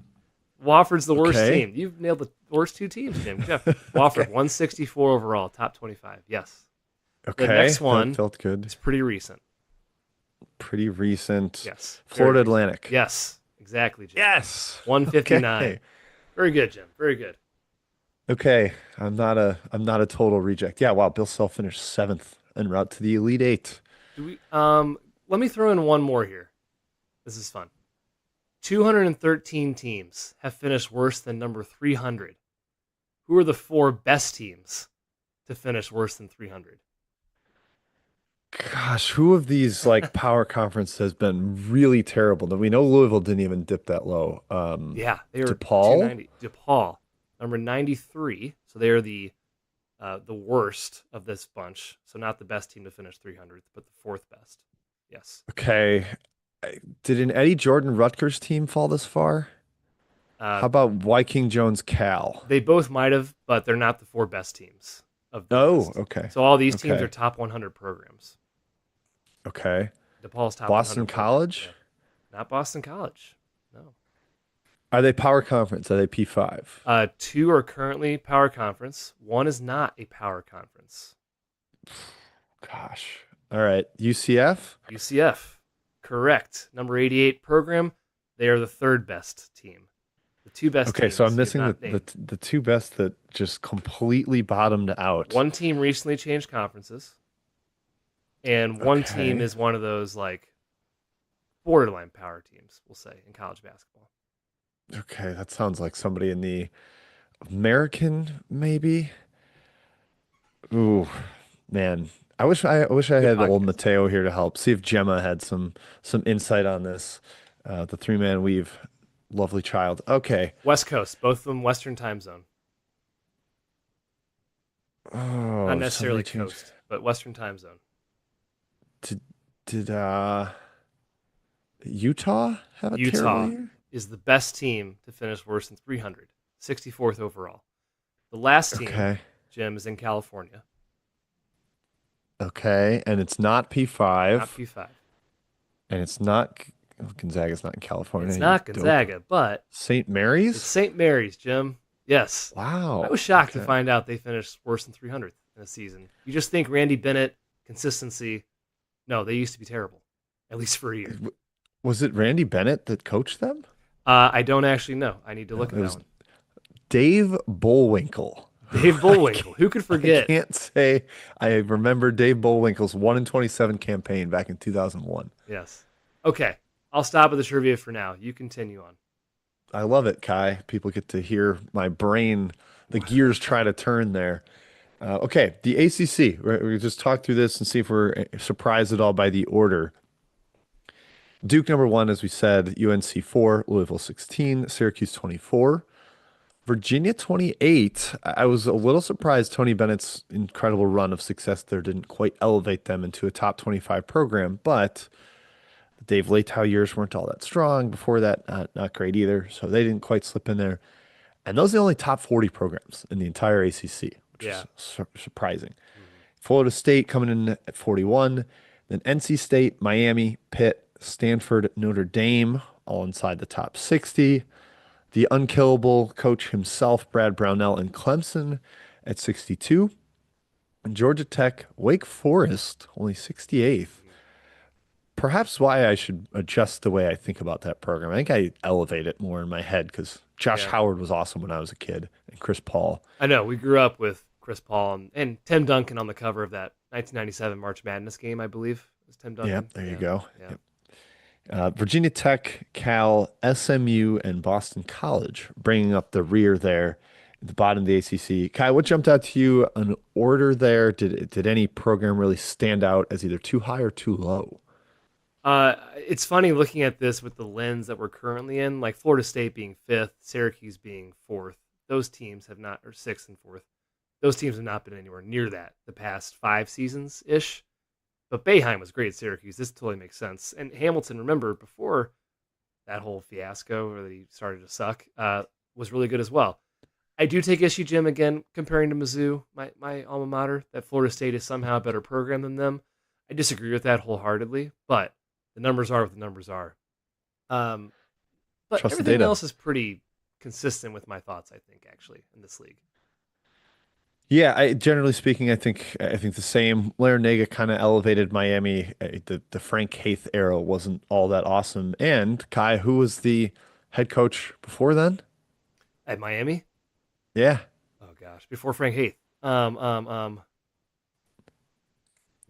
Wofford's the worst Okay, team. You've nailed the worst two teams, Jim. Good job. Wofford, okay, 164 overall, top 25. Yes. The okay. next That one felt good. is pretty recent. Pretty recent. Yes. Very Florida recent. Atlantic. Yes. Exactly, Jim. Yes. 159. Okay. Very good, Jim. Very good. Okay. I'm not a total reject. Yeah, wow. Bill Self finished seventh en route to the Elite Eight. Do we let me throw in one more here. This is fun. 213 teams have finished worse than number 300. Who are the four best teams to finish worse than 300? Gosh, who of these like power conference has been really terrible? That we know Louisville didn't even dip that low. Yeah, they were DePaul? 290. DePaul, number 93. So they are the worst of this bunch. So not the best team to finish 300th, but the fourth best. Yes. Okay. Did an Eddie Jordan Rutgers team fall this far? Uh, How about Viking Jones Cal? they both might have, but they're not the four best teams of the Oh, list. okay. So all these teams are Okay. top 100 programs. Okay. DePaul's top Boston 100 program. College? Yeah. Not Boston College. No. Are they power conference? Are they P5? Two are currently power conference. One is not a power conference. Gosh. All right. UCF? UCF. Correct. Number 88 program. They are the third best team. The two best Okay, so I'm teams he has missing the, not the named. the two best that just completely bottomed out. One team recently changed conferences, and one team Okay. is one of those like borderline power teams, we'll say, in college basketball. Okay, that sounds like somebody in the American, maybe. Ooh, man. I wish I Good had old podcast. Mateo here to help. See if Gemma had some insight on this. The three-man weave. Lovely child. Okay. West Coast, both of them Western time zone. Not Oh, somebody necessarily changed. coast, but Western time zone. Did did Utah have a terrible Utah year? is the best team to finish worse than 300, 64th overall. The last team, Okay. Jim, is in California, Okay. And it's not not P5, P5. and it's not Gonzaga's not in California, It's you not dope. Gonzaga, but St. it's Mary's? St. Mary's, Jim. Yes. I was Wow. shocked to Okay. find out they finished worse than 300th in a season. You just think Randy Bennett, consistency. No, they used to be terrible, at least for a year. Was it Randy Bennett that coached them? I don't actually know. I need to No, look it at that was one. Dave Bullwinkle. Dave I Bullwinkle. Who could I forget? can't say I remember Dave Bullwinkle's 1 in 27 campaign back in 2001. Yes. Okay. I'll stop with the trivia for now. You continue on. I love it, Kai. People get to hear my brain, the gears try to turn there. Okay, the ACC. We just talk through this and see if we're surprised at all by the order. Duke number one, as we said, UNC 4, Louisville 16, Syracuse 24, Virginia 28. I was a little surprised Tony Bennett's incredible run of success there didn't quite elevate them into a top 25 program, but the Dave Leitao years weren't all that strong. Before that, not great either. So they didn't quite slip in there. And those are the only top 40 programs in the entire ACC, which Yeah. is surprising. Mhm. Florida State coming in at 41, then NC State, Miami, Pitt, Stanford, Notre Dame, all inside the top 60. The unkillable coach himself, Brad Brownell, and Clemson at 62. And Georgia Tech, Wake Forest, only 68th. Perhaps why I should adjust the way I think about that program. I think I elevate it more in my head because Josh Yeah. Howard was awesome when I was a kid, and Chris Paul. I know. We grew up with Chris Paul and Tim Duncan on the cover of that 1997 March Madness game, I believe, was Tim Yep, Duncan. there you Yeah, go. yeah. Yep. Virginia Tech, Cal, SMU, and Boston College, bringing up the rear there at the bottom of the ACC. Kai, what jumped out to you an order there? Did any program really stand out as either too high or too low? It's funny looking at this with the lens that we're currently in, like Florida State being fifth, Syracuse being fourth. Those teams have not, or sixth and fourth. Those teams have not been anywhere near that the past 5 seasons ish. But Boeheim was great at Syracuse. This totally makes sense. And Hamilton, remember, before that whole fiasco where he started to suck, was really good as well. I do take issue, Jim, again, comparing to Mizzou, my alma mater, that Florida State is somehow a better program than them. I disagree with that wholeheartedly, but the numbers are what the numbers are. Um, but Trust the everything data. else is pretty consistent with my thoughts, I think, actually, in this league. Yeah, generally speaking, I think the same. Larinaga kind of elevated Miami. The Frank Haith era wasn't all that awesome. And Kai, who was the head coach before then? At Miami, Yeah, oh gosh, before Frank Haith. I'm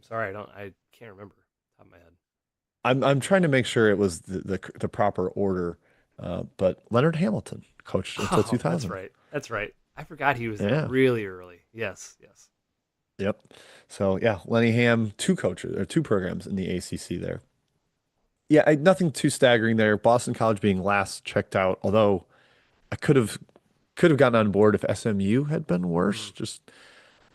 sorry, I can't remember top of my head. I'm trying to make sure it was the proper order. But Leonard Hamilton coached until Oh, that's 2000. right. That's right. I forgot he was there Yeah. really early. Yes, yes. Yep. So yeah, Lenny Ham, two coaches or two programs in the ACC there. Yeah, nothing too staggering there. Boston College being last checked out, although I could have gotten on board if SMU had been Mm. worse. Just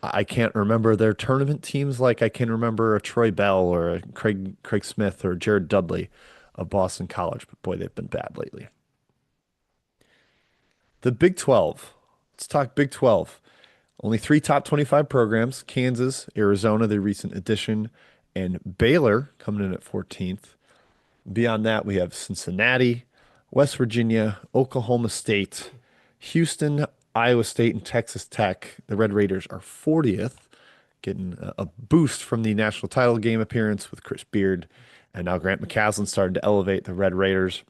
I can't remember their tournament teams like I can remember a Troy Bell or a Craig Smith or Jared Dudley of Boston College, but boy, they've been bad lately. The Big 12. Let's talk Big 12. Only three top 25 programs: Kansas, Arizona, the recent addition, and Baylor coming in at 14th. Beyond that, we have Cincinnati, West Virginia, Oklahoma State, Houston, Iowa State, and Texas Tech. The Red Raiders are 40th, getting a boost from the national title game appearance with Chris Beard. And now Grant McCaslin started to elevate the Red Raiders.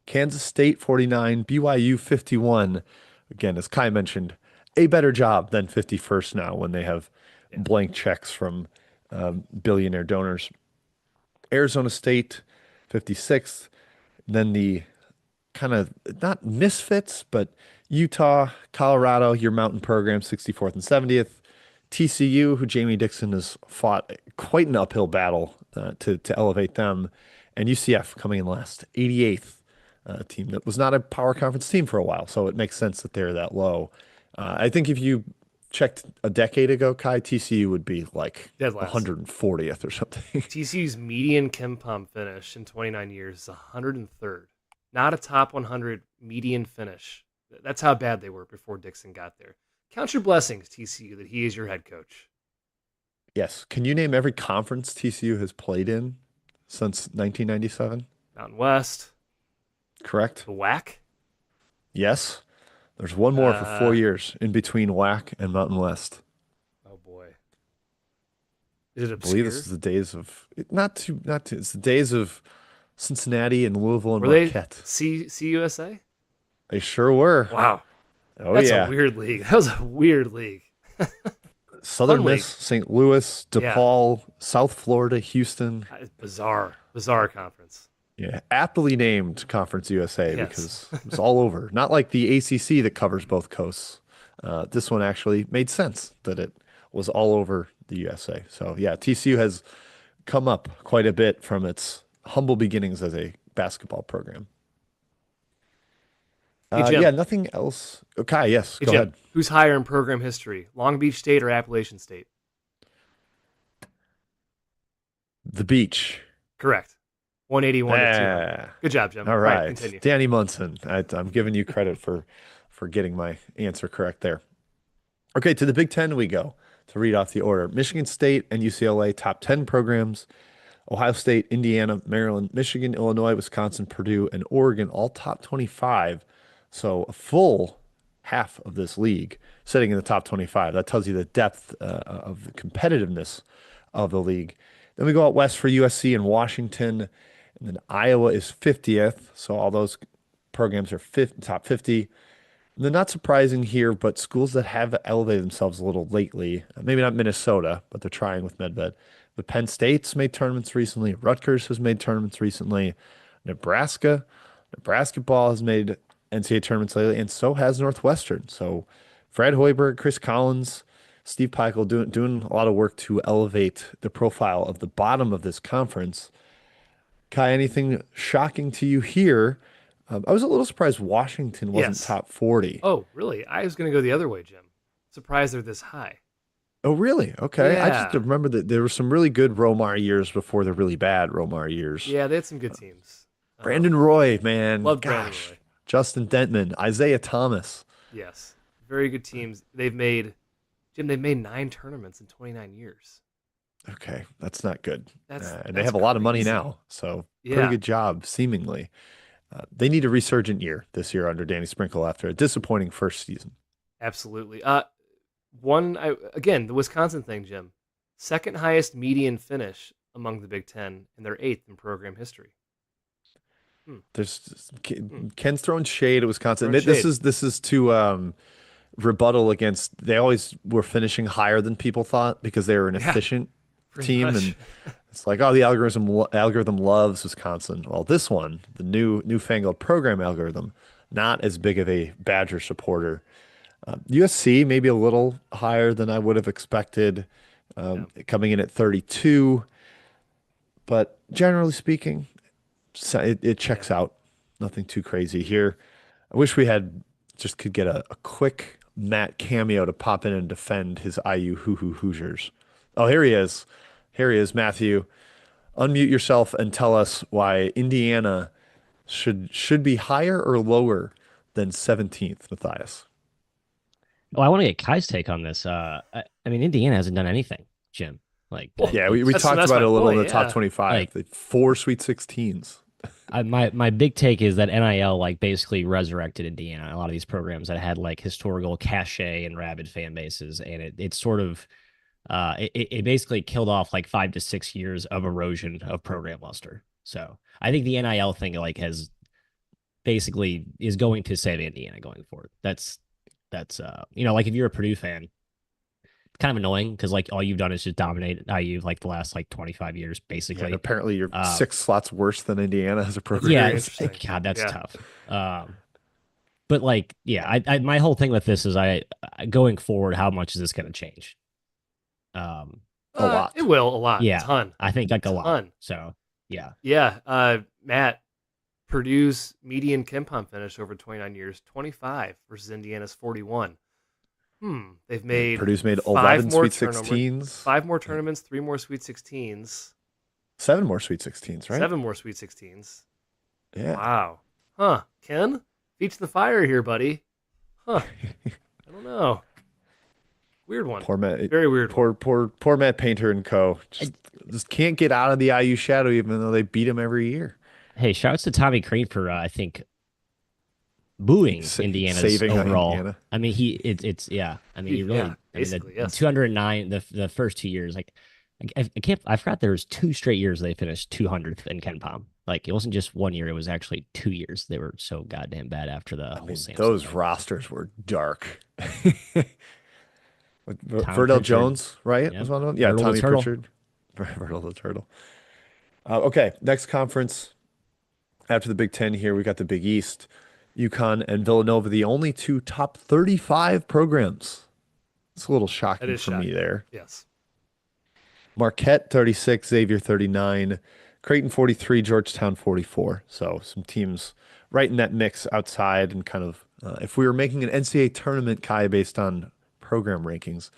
Kansas State 49, BYU 51. Again, as Kai mentioned, a better job than 51st now when they have Yeah. blank checks from billionaire donors. Arizona State 56th. Then the kind of not misfits, but Utah, Colorado, your mountain program, 64th and 70th. TCU, who Jamie Dixon has fought quite an uphill battle to elevate them, and UCF coming in last, 88th, team that was not a power conference team for a while, so it makes sense that they're that low. I think if you checked a decade ago, Kai, TCU would be like Dead last. 140th or something. TCU's median KenPom finish in 29 years is 103rd. Not a top 100 median finish. That's how bad they were before Dixon got there. Count your blessings, TCU, that he is your head coach. Yes. Can you name every conference TCU has played in since 1997? Mountain West, Correct? the WAC. Yes. There's one more for 4 years in between WAC and Mountain West. Oh boy, is it I believe this obscure? is the days of not too, it's the days of Cincinnati and Louisville and Were they Marquette. CUSA? They sure were. Wow, Oh that's a yeah. weird league. That was a weird league. Fun Southern Miss, league. St. Louis, Yeah, DePaul, South Florida, Houston. bizarre conference. Yeah, aptly named Conference USA Yes. because it's all over. Not like the ACC that covers both coasts. This one actually made sense that it was all over the USA. So yeah, TCU has come up quite a bit from its humble beginnings as a basketball program. Hey Yeah, Jim. nothing else. Okay, yes, Hey go Jim. ahead. Who's higher in program history, Long Beach State or Appalachian State? The beach. Correct. 181 to 200. Ah, Good job, Jim. all All right, right. continue. Danny Munson. I'm giving you credit for getting my answer correct there. Okay, to the Big Ten we go to read off the order. Michigan State and UCLA, top 10 programs. Ohio State, Indiana, Maryland, Michigan, Illinois, Wisconsin, Purdue, and Oregon, all top 25. So a full half of this league sitting in the top 25. That tells you the depth of the competitiveness of the league. Then we go out west for USC and Washington, and then Iowa is 50th. So all those programs are top 50. they're not surprising here, but schools that have elevated themselves a little lately, maybe not Minnesota, but they're trying with Medved. But Penn State's made tournaments recently. Rutgers has made tournaments recently. Nebraska, Nebraska ball has made NCAA tournaments lately, and so has Northwestern. So Fred Hoiberg, Chris Collins, Steve Peichel doing a lot of work to elevate the profile of the bottom of this conference. Kai, anything shocking to you here? I was a little surprised Washington wasn't Yes. top 40. Oh, really? I was going to go the other way, Jim. Surprised they're this high. Oh, really? Okay. I just Yeah. remember that there were some really good Romar years before the really bad Romar years. Yeah, they had some good teams. Brandon Roy, man. Loved Brandon Gosh. Roy. Justin Dentman, Isaiah Thomas. Yes. Very good teams. They've made 9 tournaments in 29 years. Okay, that's not good. And they That's have a lot of money crazy. now. So pretty Yeah, good job, seemingly. They need a resurgent year this year under Danny Sprinkle after a disappointing first season. absolutely. Again, the Wisconsin thing, Jim. Second highest median finish among the Big Ten, and they're eighth in program history. Hmm. Hmm. Ken's throwing shade at Wisconsin. Throwing shade. This is to rebuttal against they always were finishing higher than people thought because they were an Yeah, efficient pretty team and much. it's like, oh, the algorithm loves Wisconsin. Well, this one, the newfangled program algorithm, not as big of a Badger supporter. USC maybe a little higher than I would have expected, Yeah, coming in at 32, but generally speaking, it yeah, checks out. Nothing too crazy here. I wish we had just could get a quick Matt cameo to pop in and defend his IU Hoosiers. Oh, here he is. Here he is, Matthew. Unmute yourself and tell us why Indiana should be higher or lower than 17th, Matthias. Well, I want to get Kai's take on this. I mean, Indiana hasn't done anything, Jim. Like well, Yeah, we it's talked that's about my it a little in point. the top Yeah, 25. like The four Sweet 16s. my big take is that NIL like basically resurrected Indiana. A lot of these programs that had like historical cachet and rabid fan bases, and it sort of it basically killed off like 5 to 6 years of erosion of program luster. So I think the NIL thing like has basically is going to save Indiana going forward. That's like if you're a Purdue fan, kind of annoying because like all you've done is just dominate IU like the last like 25 years Yeah, and basically. apparently you're Uh, 6 slots worse than Indiana as a that's program. yeah, very it's interesting. God, that's Yeah, tough. But like, yeah, I my whole thing with this is going forward, how much is this going to change? Um, A it lot. will a lot, yeah, ton, I think like a lot. ton. So yeah, Yeah, Matt, Purdue's median KenPom finish over 29 years, 25 versus Indiana's 41. They've made Purdue's made five 11 more Sweet tournament, 16s, 5 more tournaments, 3 more Sweet 16s, 7 more Sweet 16s, right? 7 more Sweet 16s. Yeah. Wow. Huh. Ken, feet the fire here, buddy. Huh. I don't know. Weird one. Poor Matt, Very weird one. poor Matt Painter and co. Just can't get out of the IU shadow, even though they beat him every year. hey, shouts to Tommy Crane for I think booing Indiana's Saving overall. Indiana. I mean, it's yeah. I mean, he Yeah, really. I mean, basically, the yes. 209 the first 2 years like. I can't. I forgot there was 2 straight years they finished 200th in KenPom. Like it wasn't just one year; it was actually 2 years. They were so goddamn bad after the I whole mean, Samson those thing. rosters were dark. Tommy Verdell Pritchard, Jones, right? yep. Was one of them? Yeah, Turtle the Tommy Turtle. Pritchard. Verdell the Turtle. Okay, next conference after the Big Ten here, we got the Big East. UConn and Villanova, the only two top 35 programs. It's a little That shocking is for me shocking. there. Yes. Marquette 36, Xavier 39, Creighton 43, Georgetown 44. So some teams right in that mix outside and kind of if we were making an NCAA tournament, Kai, based on program rankings,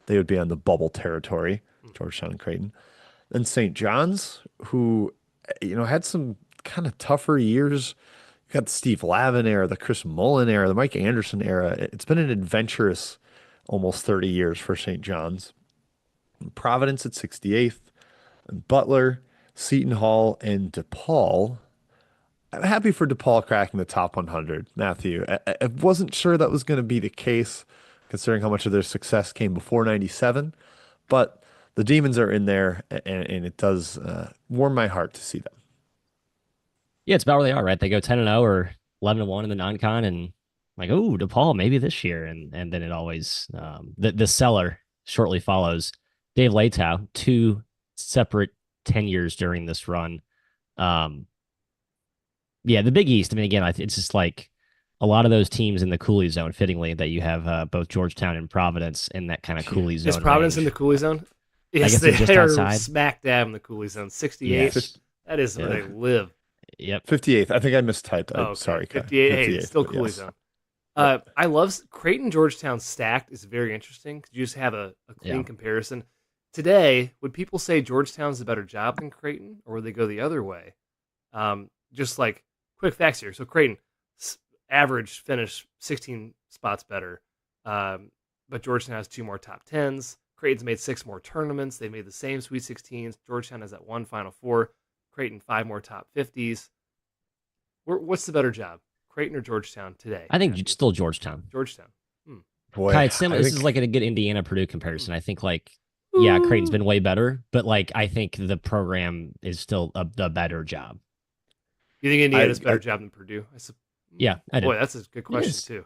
they would be on the bubble territory, Hmm. Georgetown and Creighton. Then St. John's, who had some kind of tougher years. You got the Steve Lavin era, the Chris Mullen era, the Mike Anderson era. It's been an adventurous almost 30 years for St. John's. Providence at 68th, Butler, Seton Hall, and DePaul. I'm happy for DePaul cracking the top 100, Matthew. I wasn't sure that was going to be the case, considering how much of their success came before 97, but the Demons are in there, and it does warm my heart to see them. Yeah, it's about where they are, right? They go 10-0 or 11-1 in the non-con, and Like, oh, DePaul maybe this year, and then it always the seller shortly follows. Dave Leitao, two separate tenures during this run. Um, yeah, the Big East. I mean, again, it's just like a lot of those teams in the Cooley zone. Fittingly, that you have both Georgetown and Providence in that kind of Cooley Is zone Providence in the range. Cooley zone? I Yes, guess they're they just are outside. smack dab in the Cooley zone. 68. Yes. That is where Yeah. they live. Yep. 58th. I think I mistyped. Oh, I'm okay. sorry, Kai. 58. Hey, it's 58th, still but Cooley yes. zone. Yep. I love Creighton Georgetown stacked is very interesting because you just have a clean Yeah. comparison. Today, would people say Georgetown's a better job than Creighton, or would they go the other way? Just like quick facts here. So Creighton average finish 16 spots better, but Georgetown has two more top tens. Creighton's made six more tournaments. They made the same Sweet 16s. Georgetown has that one Final Four. Creighton five more top 50s. What's the better job, Creighton or Georgetown today? I think Matthew? still Georgetown. Georgetown. Hmm. Boy, Kai, it's similar. I This is think like a good Indiana Purdue comparison. I think like yeah, Creighton's been way better, but like I think the program is still the better job. You think Indiana's I better job than Purdue? Yeah, I do. Boy, that's a good question is. too.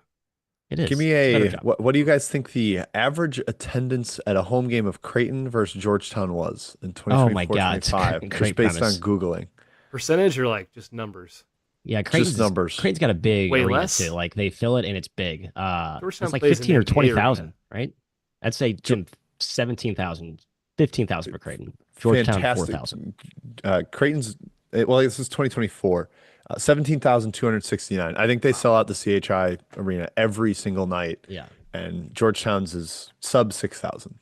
It is. give me It's a better a job. what do you guys think the average attendance at a home game of Creighton versus Georgetown was in Oh my 2024, God, 25, just great based on premise. Googling? Percentage or like just numbers? Yeah, Just numbers. Creighton's got a big Way arena less. too. Like they fill it and it's big. Georgetown It's like plays in 15 the or NBA 20,000, arena. right? I'd say Ge- Jim 17,000, 15,000 for Creighton. Georgetown Fantastic. 4,000. Creighton's, well, this is 2024, 17,269. I think they Wow. sell out the CHI arena every single night, Yeah. and Georgetown's is sub 6,000,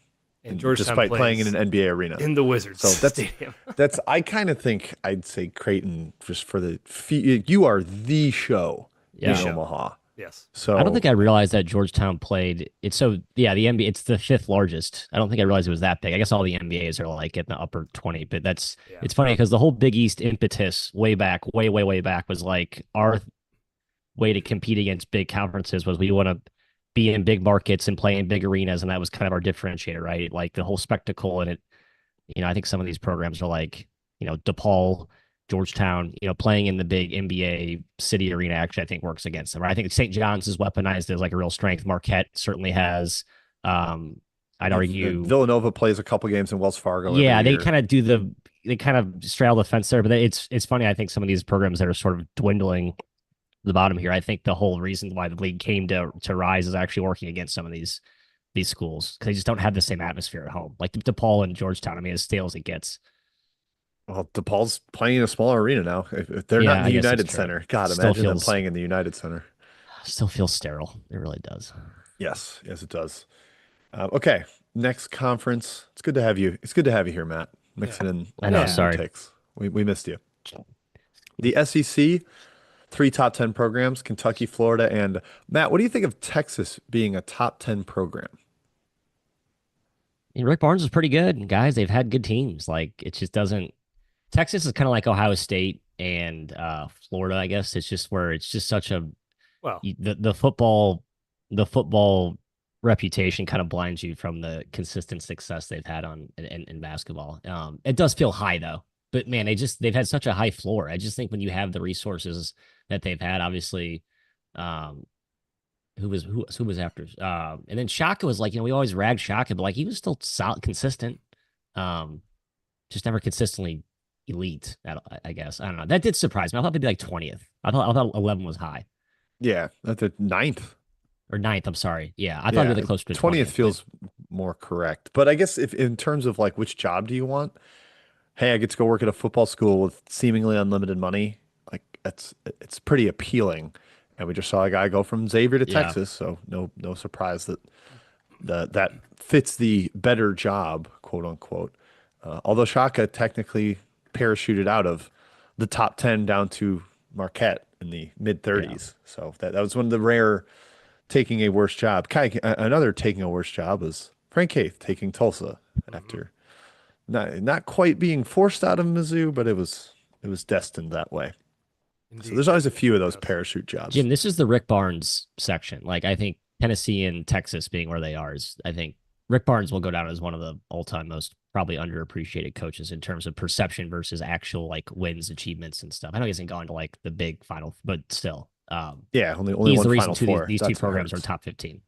And Georgetown despite playing in plays an NBA arena. in the Wizards So Stadium. I kind of think I'd say Creighton just for the you are the show Yeah. in show. Omaha. Yes. I don't So think I realized that Georgetown played. It's so yeah, the NBA. It's the fifth largest. I don't think I realized it was that big. I guess all the NBAs are like in the upper 20, but that's Yeah. it's funny because the whole Big East impetus way back, way back was like our way to compete against big conferences was we want to be in big markets and play in big arenas, and that was kind of our differentiator, right? Like the whole spectacle and it. I think some of these programs are like DePaul, Georgetown, playing in the big NBA city arena actually I think works against them. Right? I think St. John's is weaponized as like a real strength. Marquette certainly has. I'd argue Villanova plays a couple games in Wells Fargo yeah, every they year. kind of they kind of straddle the fence there, but it's funny. I think some of these programs that are sort of dwindling the bottom here. I think the whole reason why the league came to rise is actually working against some of these schools because they just don't have the same atmosphere at home. Like DePaul and Georgetown. I mean, as stale as it gets. Well, DePaul's playing in a smaller arena now. If they're not Yeah, in I the guess that's United true. Center, God, Still imagine them feels playing in the United Center. still feels sterile. It really does. Yes, yes, it does. Okay, next conference. It's good to have you. It's good to have you here, Matt. Mixing in I know. Yeah. some new Sorry. takes. We missed you. The SEC, three top 10 programs: Kentucky, Florida, and Matt. What do you think of Texas being a top 10 program? And Rick Barnes is pretty good, guys. They've had good teams. Like it just doesn't. Texas is kind of like Ohio State and Florida. I guess it's just where it's just such a Well, the football reputation kind of blinds you from the consistent success they've had in basketball. It does feel high though, but man, they've had such a high floor. I just think when you have the resources that they've had, obviously, um, who was after, and then Shaka was like, we always ragged Shaka, but like he was still solid, consistent, um, just never consistently elite. I guess I don't know. That did surprise me. I thought they'd be like 20th. I thought 11 was high Yeah, at the ninth. or ninth. I'm sorry. Yeah, I thought Yeah, it'd be closer to 20th 20th. feels more correct. But I guess if in terms of like which job do you want? Hey, I get to go work at a football school with seemingly unlimited money. Like it's pretty appealing. And we just saw a guy go from Xavier to Yeah, Texas, so no surprise that that fits the better job, quote unquote. Although Shaka technically parachuted out of the top 10 down to Marquette in the mid yeah. 30s. So that was one of the rare taking a worse job. Another taking a worse job was Frank Haith taking Tulsa mhm, after not quite being forced out of Mizzou, but it was destined that way. So indeed. there's always a few of those Yes. parachute jobs. Jim, this is the Rick Barnes section. Like I think Tennessee and Texas being where they are is I think Rick Barnes will go down as one of the all-time most probably underappreciated coaches in terms of perception versus actual like wins, achievements, and stuff. I know he hasn't gone to like the big final, but still, Yeah, only He's one the reason Final two these, Four. these two That's what programs are hurts. top 15.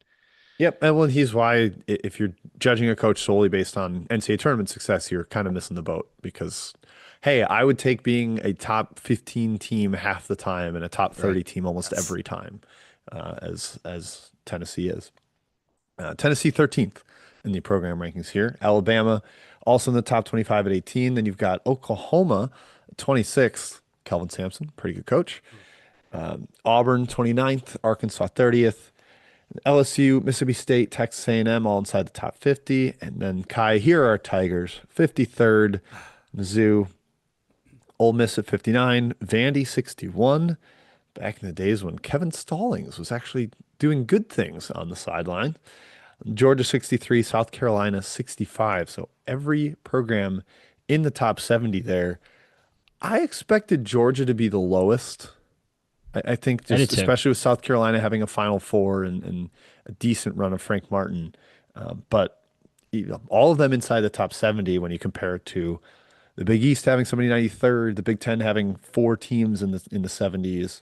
Yep, and well, he's why if you're judging a coach solely based on NCAA tournament success, you're kind of missing the boat because, hey, I would take being a top 15 team half the time and a top Right. 30 team almost Yes. every time, as Tennessee is. Tennessee 13th in the program rankings here. Alabama also in the top 25 at 18. Then you've got Oklahoma 26th. Kelvin Sampson, pretty good coach. Auburn 29th, Arkansas 30th. LSU, Mississippi State, Texas A&M all inside the top 50. And then Kai, here are our Tigers, 53rd, Mizzou, Ole Miss at 59, Vandy 61. Back in the days when Kevin Stallings was actually doing good things on the sideline. Georgia 63, South Carolina 65. So every program in the top 70 there. I expected Georgia to be the lowest. I think I did just too. especially with South Carolina having a Final Four and a decent run of Frank Martin, but all of them inside the top 70 when you compare it to the Big East having somebody 93rd, the Big Ten having four teams in the 70s,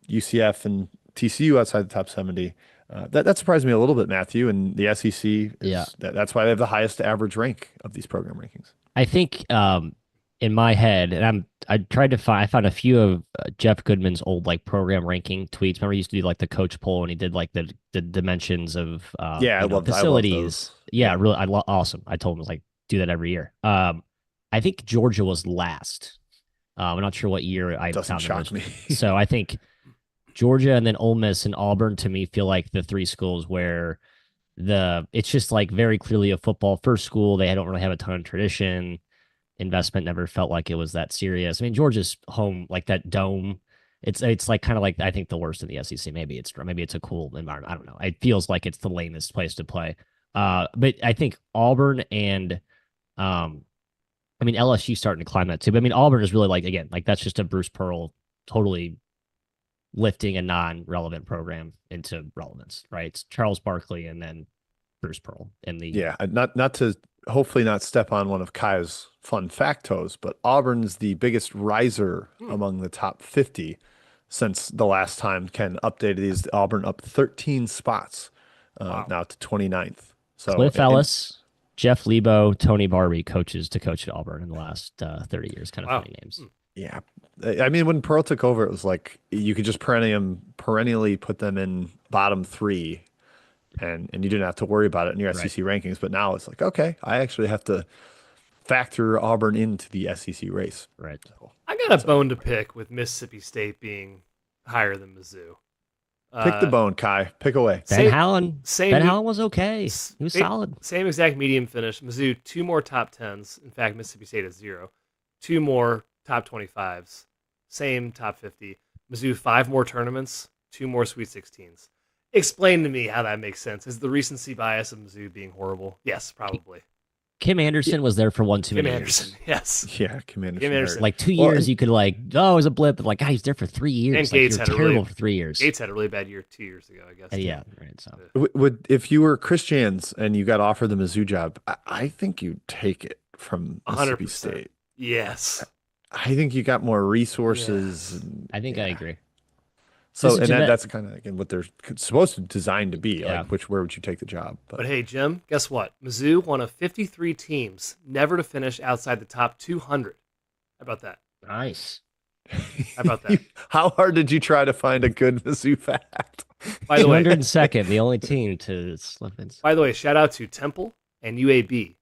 UCF and TCU outside the top 70. That surprised me a little bit, Matthew. And the SEC Yeah. that's why they have the highest average rank of these program rankings. I think in my head, and I tried to find I found a few of Jeff Goodman's old like program ranking tweets. Remember he used to do like the coach poll and he did like the dimensions of Yeah, I love facilities. those. Yeah, Yeah, really awesome. I told him like do that every year. I think Georgia was last. I'm not sure what year I doesn't found the shock most. me. So I think Georgia and then Ole Miss and Auburn to me feel like the three schools where it's just like very clearly a football first school. They don't really have a ton of tradition. Investment never felt like it was that serious. I mean, Georgia's home, like that dome. It's like kind of like I think the worst in the SEC. Maybe it's a cool environment. I don't know. It feels like it's the lamest place to play. But I think Auburn and I mean LSU starting to climb that too. But I mean Auburn is really like again like that's just a Bruce Pearl totally lifting a non-relevant program into relevance, right? It's Charles Barkley and then Bruce Pearl in the Yeah, not to hopefully not step on one of Kai's fun factos, but Auburn's the biggest riser Hmm. among the top 50 since the last time Ken updated these. Auburn up 13 spots Wow. now to 29th. So, Cliff Ellis, Jeff Lebo, Tony Barbie coaches to coach at Auburn in the last 30 years. Kind of Wow. funny names. yeah, I mean, when Pearl took over, it was like you could just perennially put them in bottom three and you didn't have to worry about it in your Right. SEC rankings. But now it's like, okay, I actually have to factor Auburn into the SEC race. Right. I got a bone to pick with Mississippi State being higher than Mizzou. Pick the bone, Kai. Pick away. Ben Same, Howland. same, Ben Howland was okay. He was same, solid. same exact medium finish. Mizzou, two more top tens. In fact, Mississippi State is zero. Two more top 25s. Same top 50. Mizzou, five more tournaments. Two more Sweet 16s. Explain to me how that makes sense. Is the recency bias of Mizzou being horrible? Yes, probably. Kim Anderson was there for one too Kim many Anderson, years. yes. Yeah, Commander. Kim Anderson. Like 2 Well, years, you could like, oh, it was a blip, but like, God, he's there for 3 years. And Like, Gates you're had a terrible really- for 3 years. Gates had a really bad year 2 years ago, I guess. Yeah, right. So Would if you were Chris Jans and you got offered the Mizzou job, I think you'd take it from Mississippi 100%. State. Yes. I think you got more resources. Yes. And, I think I yeah. agree. So, Listen, and Jim, that's kind of again what they're supposed to designed to be. Yeah. Like, where would you take the job? But hey, Jim, guess what? Mizzou, one of 53 teams never to finish outside the top 200. How about that? Nice. How about that? How hard did you try to find a good Mizzou fact? By the way, 202nd, the only team to slip in. by the way, shout out to Temple and UAB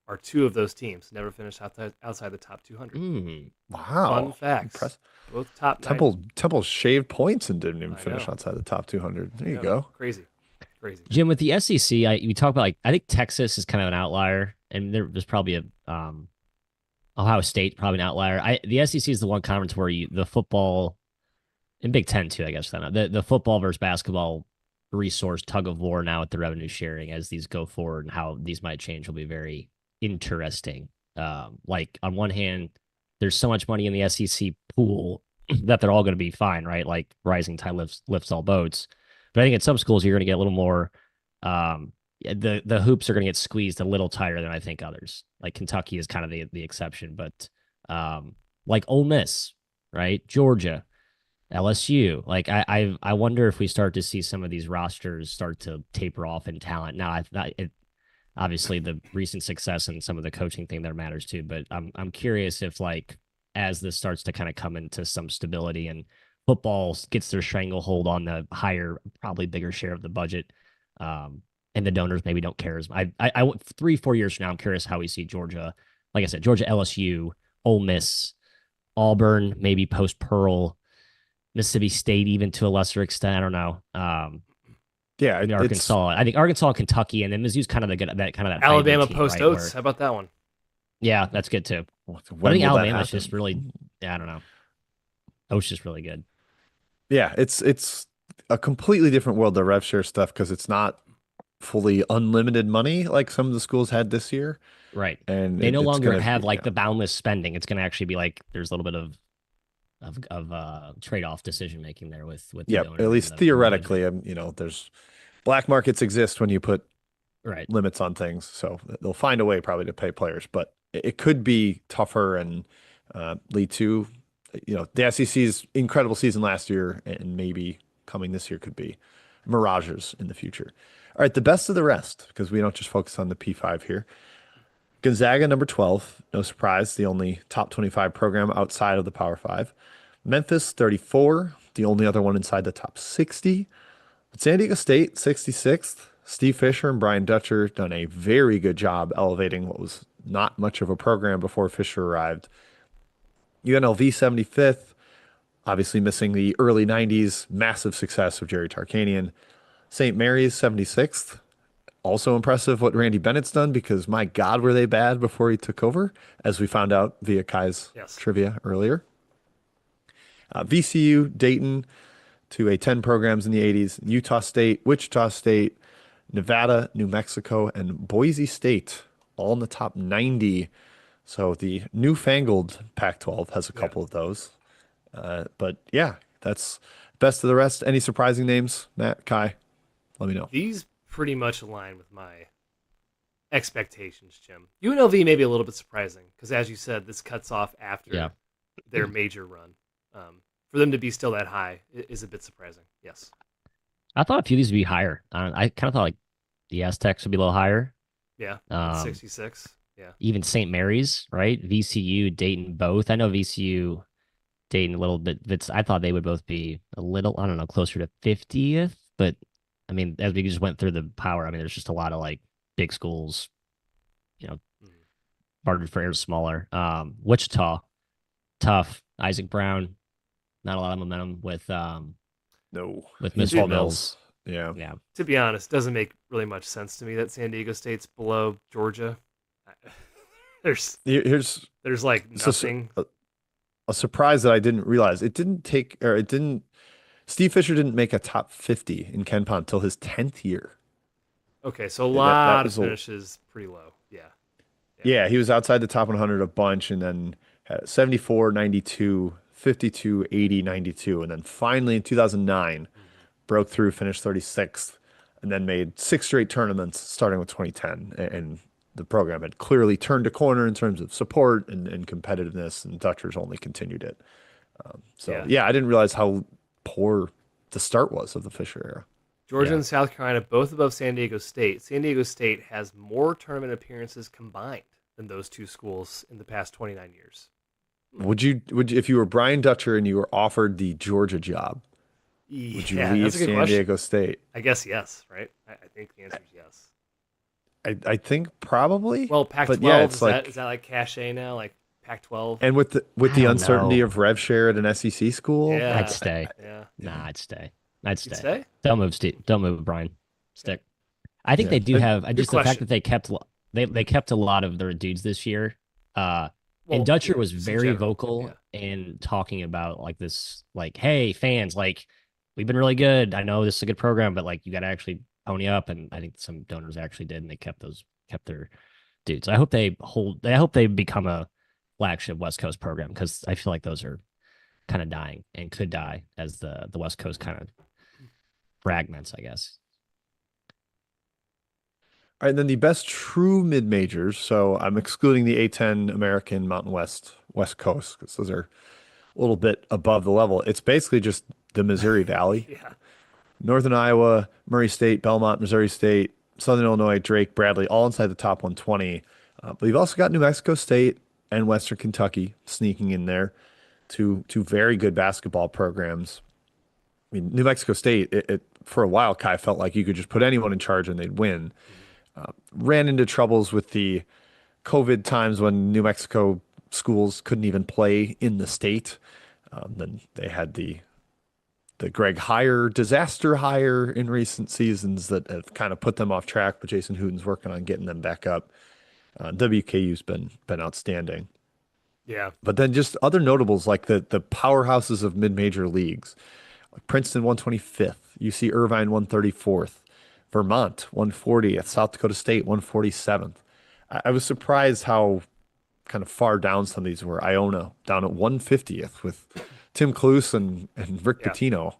are two of those teams never finished outside the top 200. Wow. Fun facts. Impressive. Both top Temple shaved points and didn't even I finish know. outside the top 200. There you Yeah, go. Crazy. Jim, with the SEC, we talk about like I think Texas is kind of an outlier, and there's probably a Ohio State probably an outlier. The SEC is the one conference where the football and Big Ten too, I guess. Then the football versus basketball resource tug of war now with the revenue sharing as these go forward and how these might change will be very interesting. Like on one hand, there's so much money in the SEC pool that they're all going to be fine, right? Like rising tide lifts all boats. But I think at some schools you're going to get a little more. The hoops are going to get squeezed a little tighter than I think others. Like Kentucky is kind of the exception, but like Ole Miss, right? Georgia, LSU. Like I wonder if we start to see some of these rosters start to taper off in talent. Now, obviously the recent success and some of the coaching thing there matters too. But I'm curious if like as this starts to kind of come into some stability and football gets their stranglehold on the higher, probably bigger share of the budget, and the donors maybe don't care as much. 3-4 years from now, I'm curious how we see Georgia. Like I said, Georgia, LSU, Ole Miss, Auburn, maybe post Pearl, Mississippi State, even to a lesser extent. I don't know. Yeah, Maybe it's Arkansas. I think Arkansas, Kentucky, and then Mizzou's kind of that kind of that hybrid Alabama team, post right? Oats. Where How about that one? yeah, that's good too. But I when think will that Alabama's just happen? really, yeah, I don't know. O's just really good. Yeah, it's a completely different world, the rev share stuff, because it's not fully unlimited money like some of the schools had this year, Right. and They no it's longer gonna have be like yeah. the boundless spending. It's going to actually be like there's a little bit of trade off decision making there with the Yep, at donor and least the budget. theoretically, there's black markets exist when you put Right. limits on things, so they'll find a way probably to pay players, but it could be tougher and lead to, the SEC's incredible season last year and maybe coming this year could be mirages in the future. All right, the best of the rest, because we don't just focus on the P5 here. Gonzaga, number 12, no surprise, the only top 25 program outside of the Power Five. Memphis, 34, the only other one inside the top 60. San Diego State, 66th. Steve Fisher and Brian Dutcher done a very good job elevating what was not much of a program before Fisher arrived. UNLV, 75th, obviously missing the early 90s massive success of Jerry Tarkanian. St. Mary's, 76th. Also impressive what Randy Bennett's done because my God, were they bad before he took over, as we found out via Kai's Yes. trivia earlier. VCU, Dayton, to a 10 programs in the 80s, Utah State, Wichita State, Nevada, New Mexico, and Boise State, all in the top 90. So the newfangled Pac-12 has a Yeah. couple of those. But yeah, that's best of the rest. Any surprising names, Matt, Kai? Let me know. These pretty much align with my expectations, Jim. UNLV may be a little bit surprising because, as you said, this cuts off Yeah. after their major run. For them to be still that high is a bit surprising. Yes. I thought a few of these would be higher. I kind of thought like the Aztecs would be a little higher. Yeah. At Um, 66. Yeah. Even St. Mary's, right? VCU, Dayton, both. I know VCU, Dayton a little bit. I thought they would both be a little, I don't know, closer to 50th. But I mean, as we just went through the power, I mean, there's just a lot of like big schools, you know, Mhm. Bartered for air smaller. Wichita, tough. Isaac Brown, not a lot of momentum No, with he's Mr. Paul Mills. Mills. Yeah. Yeah. To be honest, doesn't make really much sense to me that San Diego State's below Georgia. There's Here's there's like nothing. a surprise that I didn't realize. It didn't, Steve Fisher didn't make a top 50 in KenPom until his 10th year. Okay, so a That lot of was finishes pretty low. Yeah. Yeah. yeah, he was outside the top 100 a bunch and then had 74, 92, 52, 80, 92. And then finally in 2009, Mhm. broke through, finished 36th, and then made six straight tournaments starting with 2010. And the program had clearly turned a corner in terms of support and competitiveness, and Dutchers only continued it. So, Yeah. yeah, I didn't realize how poor the start was of the Fisher era. Georgia Yeah. and South Carolina both above San Diego State. San Diego State has more tournament appearances combined than those two schools in the past 29 years. If you were Brian Dutcher and you were offered the Georgia job, would you Yeah, leave that's a good San question. Diego State? I guess yes, right? I think the answer is yes. I think probably, Well, but yeah, Pac-12 it's is like, that like cachet now? Like Pac-12? and with I the don't uncertainty know. of rev share at an SEC school, I'd Yeah, stay. yeah. Nah, I'd stay. I'd You'd stay. stay? Don't move, Steve. Don't move, Brian. Okay. Stick. I think yeah, they do have Good just the fact question. that they kept a lot of their dudes this year. Uh, and Well, Dutcher yeah, was just in very general. vocal Yeah. in talking about like this, like, hey, fans, like we've been really good. I know this is a good program, but like you got to actually pony up. And I think some donors actually did, and they kept their dudes. I hope they become a flagship West Coast program because I feel like those are kind of dying and could die as the West Coast kind of fragments, I guess. All right, then the best true mid majors. So I'm excluding the A10 American Mountain West Coast because those are a little bit above the level. It's basically just the Missouri Valley. Yeah. Northern Iowa, Murray State, Belmont, Missouri State, Southern Illinois, Drake, Bradley, all inside the top 120. But you've also got New Mexico State and Western Kentucky sneaking in there, two very good basketball programs. I mean, New Mexico State, it for a while, Kai felt like you could just put anyone in charge and they'd win. Mhm. Ran into troubles with the COVID times when New Mexico schools couldn't even play in the state. Then they had the Greg hire disaster hire in recent seasons that have kind of put them off track. But Jason Hooten's working on getting them back up. WKU's been outstanding. Yeah. But then just other notables like the powerhouses of mid-major leagues, like Princeton 125th, UC Irvine 134th, Vermont 140th, South Dakota State 147th. I was surprised how kind of far down some of these were. Iona down at 150th with Tim Cluse and Rick Yeah. Pitino.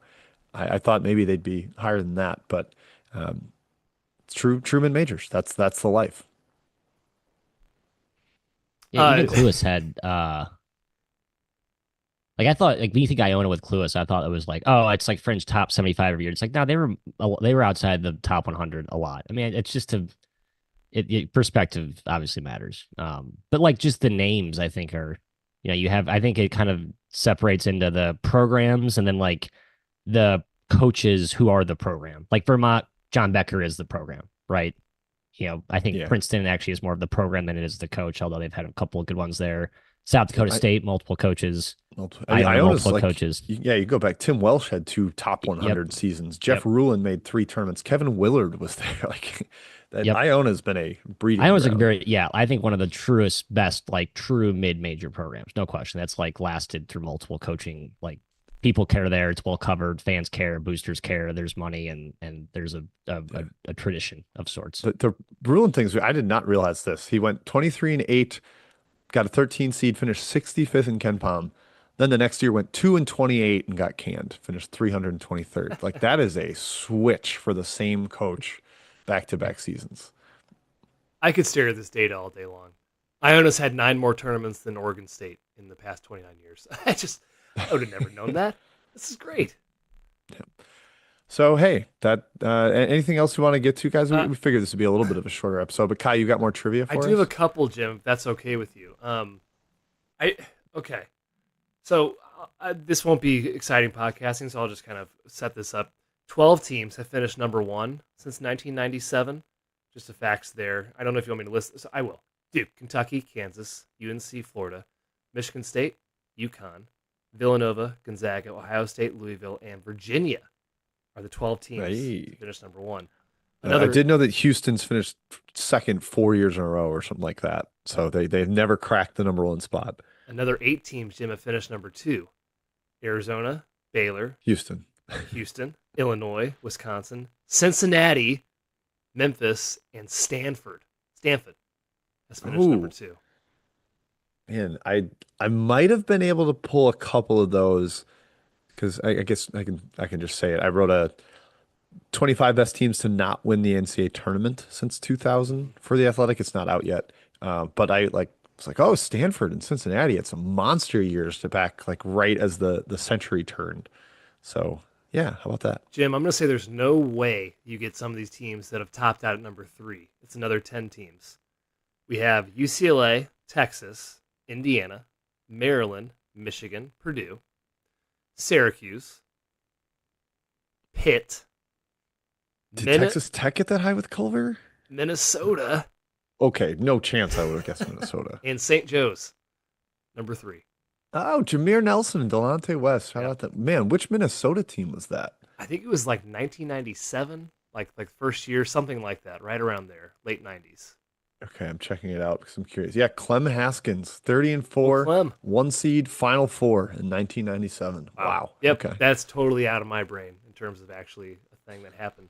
I thought maybe they'd be higher than that, but it's true mid majors. That's the life. Yeah, even Uh, Clueless had like I thought like when you think Iona with Clueless, I thought it was like, oh, it's like fringe top 75 every year. It's like no, they were outside the top 100 a lot. I mean, it's just perspective obviously matters. But like just the names I think are, you have I think it kind of separates into the programs and then like the coaches who are the program. Like Vermont, John Becker is the program, right? I think Yeah. Princeton actually is more of the program than it is the coach, although they've had a couple of good ones there. South Dakota I, State, multiple coaches. I mean, Iona, Iona's multiple like, coaches. yeah, you go back. Tim Welsh had two top Yep, 100 seasons. Jeff yep, Rulin made three tournaments. Kevin Willard was there. Like that, yep. Iona's been a breeding Iona's like ground. very, yeah, I think one of the truest, best, like true mid-major programs, no question. That's like lasted through multiple coaching. Like people care there, it's well covered, fans care, boosters care. There's money and there's Yeah. a tradition of sorts. The Rulin things, I did not realize this. He went 23-8, got a 13 seed, finished 65th in KenPom. Then the next year went 2-28 and got canned, finished 323rd. Like that is a switch for the same coach back-to-back seasons. I could stare at this data all day long. Iona's had 9 more tournaments than Oregon State in the past 29 years. I would have never known that. This is great. So hey, anything else you want to get to, guys? We, Uh, we figured this would be a little bit of a shorter episode, but Kai, you got more trivia I for do have a us? couple, Jim. If that's okay with you. I okay. So this won't be exciting podcasting, so I'll just kind of set this up. 12 teams have finished number 1 since 1997. Just the facts there. I don't know if you want me to list. So I will. Duke, Kentucky, Kansas, UNC, Florida, Michigan State, UConn, Villanova, Gonzaga, Ohio State, Louisville, and Virginia are the 12 teams to Hey. finish number 1. I Another did know that Houston's finished second 4 years in a row or something like that. So they've never cracked the number one spot. another 8 teams, Jim, have finished number 2. Arizona, Baylor, Houston. Houston, Illinois, Wisconsin, Cincinnati, Memphis, and Stanford. Stanford has finished number Ooh, 2. man, I might have been able to pull a couple of those because I guess I can just say it. I wrote a 25 best teams to not win the NCAA tournament since 2000 for the Athletic. It's not out yet, but I like it's like oh Stanford and Cincinnati. It's a monster years to back like right as the century turned. So yeah, how about that? Jim, I'm going to say there's no way you get some of these teams that have topped out at number 3. It's another 10 teams. We have UCLA, Texas, Indiana, Maryland, Michigan, Purdue, Syracuse, Pitt, Did Min- Texas Tech get that high with Culver? Minnesota, Okay, no chance I would have guessed Minnesota. and St. Joe's, number 3. Oh, Jameer Nelson and Delonte West. How Yeah. about that? Man, which Minnesota team was that? I think it was like 1997, like first year, something like that, right around there, late 90s. Okay, I'm checking it out because I'm curious. Yeah, Clem Haskins, 30 and Oh, 4, Clem. one seed, Final Four in 1997. Wow. Yep, Okay. that's totally out of my brain in terms of actually a thing that happened.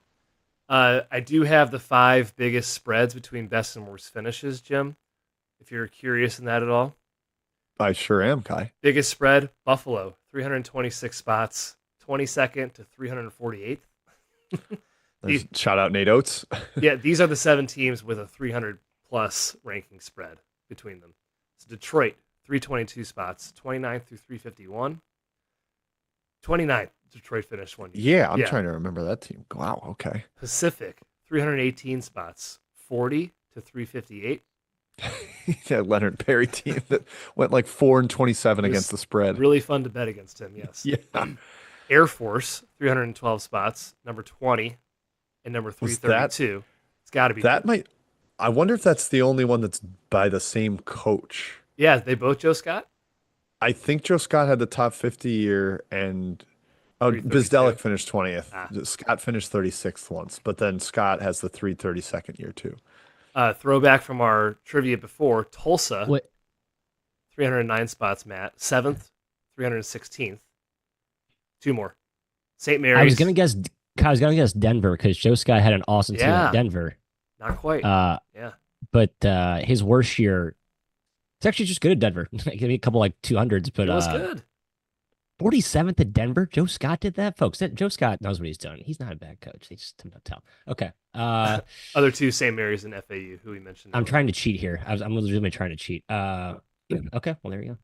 I do have the 5 biggest spreads between best and worst finishes, Jim, if you're curious in that at all. I sure am, Kai. Biggest spread, Buffalo, 326 spots, 22nd to 348th. Shout out Nate Oates. Yeah, these are the 7 teams with a 300 plus ranking spread between them. It's Detroit, 322 spots. 29th through 351. 29th, Detroit finished one year. Yeah, I'm trying to remember that team. Wow, okay. Pacific, 318 spots. 40 to 358. That Leonard Perry team that went like 4-27 against the spread. Really fun to bet against him, yes. Yeah. Air Force, 312 spots. Number 20 and number 332. It's got to be. That might. I wonder if that's the only one that's by the same coach. Yeah, they both Joe Scott? I think Joe Scott had the top 50 year, and Bizdelic finished 20th. Scott finished 36th once, but then Scott has the 332nd year too. Throwback from our trivia before, Tulsa, What? 309 spots, Matt. 7th, 316th. Two more. St. Mary's. I was gonna guess Denver because Joe Scott had an awesome team at Denver. Not quite. Yeah. But his worst year, it's actually just good at Denver. Give me a couple like 200s, but It was good. 47th at Denver. Joe Scott did that, folks. Joe Scott knows what he's doing. He's not a bad coach. They just don't tell. Okay. Other two, St. Mary's and FAU, who we mentioned. I'm trying to cheat here. I'm legitimately trying to cheat. Yeah. Okay. Well, there you go.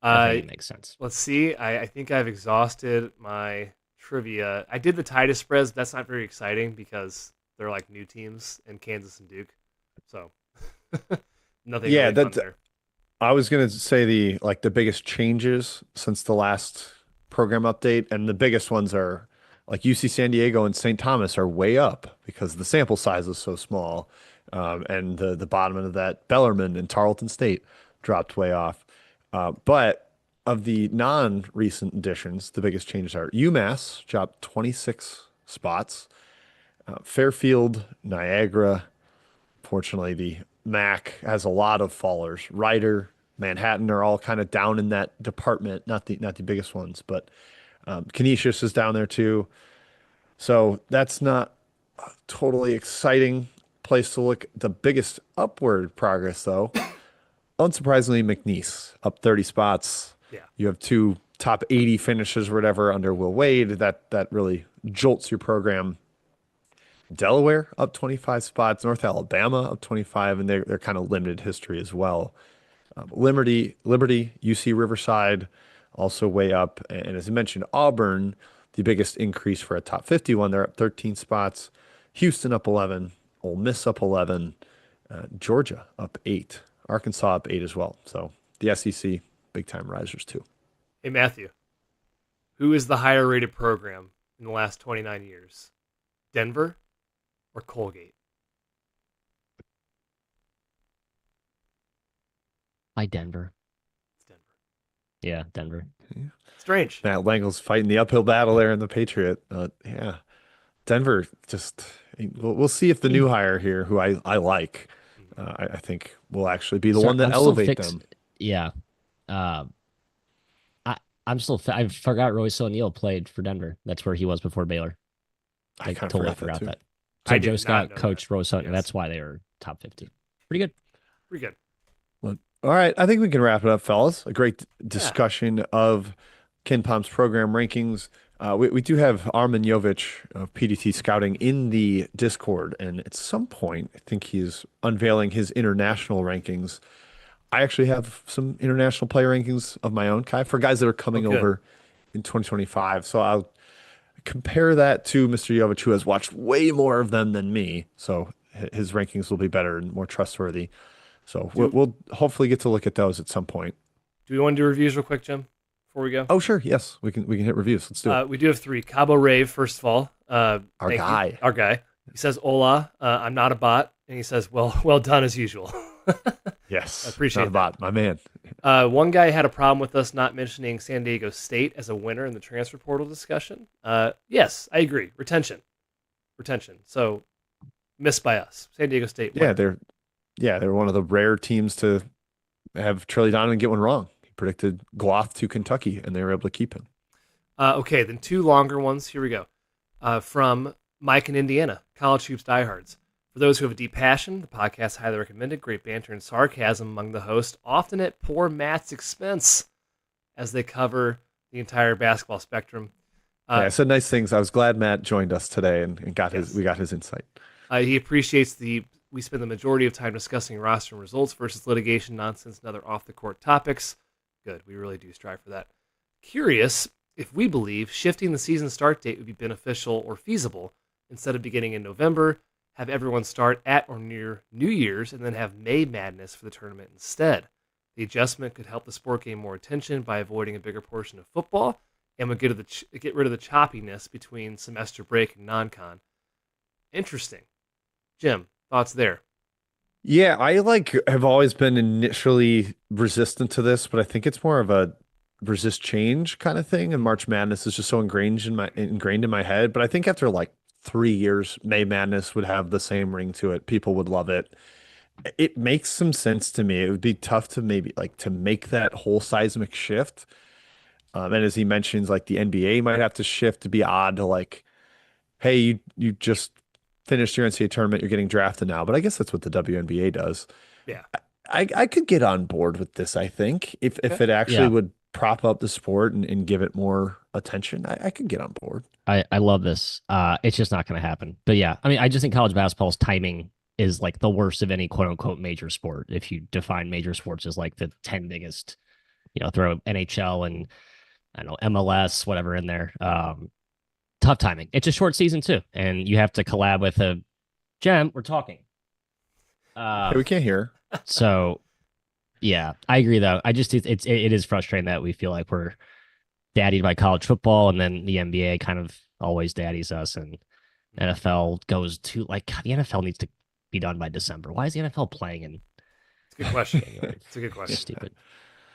FAU makes sense. Let's see. I think I've exhausted my trivia. I did the Titus spreads. But that's not very exciting because they're like new teams in Kansas and Duke. So nothing. Yeah, really fun there. I was gonna say the biggest changes since the last program update, and the biggest ones are like UC San Diego and St. Thomas are way up because the sample size is so small, and the bottom of that Bellarmine and Tarleton State dropped way off. But of the non-recent additions, the biggest changes are UMass dropped 26 spots, Fairfield, Niagara. Fortunately, the MAC has a lot of fallers. Ryder, Manhattan are all kind of down in that department. Not the biggest ones, but Canisius is down there too. So that's not a totally exciting place to look. The biggest upward progress, though, unsurprisingly, McNeese up 30 spots. Yeah, you have two top 80 finishes or whatever under Will Wade. That really jolts your program. Delaware up 25 spots, North Alabama up 25, and they're kind of limited history as well. Liberty, UC Riverside also way up, and as I mentioned, Auburn, the biggest increase for a top 51. They're up 13 spots. Houston up 11, Ole Miss up 11, Georgia up 8, Arkansas up 8 as well. So the SEC big time risers too. Hey Matthew, who is the higher rated program in the last 29 years? Denver or Colgate? By Denver. It's Denver. Yeah, Denver. Yeah. Strange. Matt Langle's fighting the uphill battle there in the Patriot. Yeah, Denver just. We'll see if the new hire here, who I like, I think will actually be the one that elevate them. Yeah. I forgot Royce O'Neal played for Denver. That's where he was before Baylor. I totally forgot that. So Joe Scott coached Royce O'Neal. That's why they were top 50. Pretty good. Pretty good. Well, all right. I think we can wrap it up, fellas. A great discussion of KenPom's program rankings. We do have Armin Jovic of PDT Scouting in the Discord, and at some point, I think he's unveiling his international rankings. I actually have some international player rankings of my own, Kai, for guys that are coming over in 2025. So I'll compare that to Mr. Jovic, who has watched way more of them than me. So his rankings will be better and more trustworthy. So we'll hopefully get to look at those at some point. Do we want to do reviews real quick, Jim, before we go? Oh, sure. Yes, we can hit reviews. Let's do it. We do have 3. Cabo Rave, first of all. Our guy. He says, "Hola, I'm not a bot," and he says, "Well done as usual." Yes, I appreciate not a bot, my man. One guy had a problem with us not mentioning San Diego State as a winner in the transfer portal discussion. Yes, I agree. Retention. So missed by us. San Diego State. Winner. They're one of the rare teams to have Trilly Donovan get one wrong. He predicted Gloth to Kentucky, and they were able to keep him. Okay, then 2 longer ones. Here we go. From Mike in Indiana, College Hoops Diehards. For those who have a deep passion, the podcast is highly recommended. Great banter and sarcasm among the hosts, often at poor Matt's expense, as they cover the entire basketball spectrum. I said nice things. I was glad Matt joined us today and we got his insight. He appreciates the we spend the majority of time discussing roster and results versus litigation, nonsense, and other off the court topics. Good. We really do strive for that. Curious if we believe shifting the season start date would be beneficial or feasible instead of beginning in November, have everyone start at or near New Year's, and then have May Madness for the tournament instead. The adjustment could help the sport gain more attention by avoiding a bigger portion of football and would get rid of the choppiness between semester break and non-con. Interesting. Jim, thoughts there? Yeah, I like have always been initially resistant to this, but I think it's more of a resist change kind of thing. And March Madness is just so ingrained in my head. But I think after like 3 years, May Madness would have the same ring to it. People would love it. It makes some sense to me. It would be tough to maybe like to make that whole seismic shift. And as he mentions, like the NBA might have to shift to be odd to like, hey, you just finished your NCAA tournament, you're getting drafted now. But I guess that's what the WNBA does. Yeah. I could get on board with this, I think. If Okay. it actually Yeah, would prop up the sport and give it more attention, I could get on board. I love this. It's just not going to happen. But yeah, I mean, I just think college basketball's timing is like the worst of any quote unquote major sport. If you define major sports as like the 10 biggest, throw NHL and I don't know, MLS, whatever in there. Tough timing. It's a short season too. And you have to collab with a Gem. We're talking. Hey, we can't hear. So yeah, I agree though. I just it is frustrating that we feel like we're daddied by college football and then the NBA kind of always daddies us and NFL goes to like God, the NFL needs to be done by December. Why is the NFL playing in It's a good question. January? It's a good question. Stupid.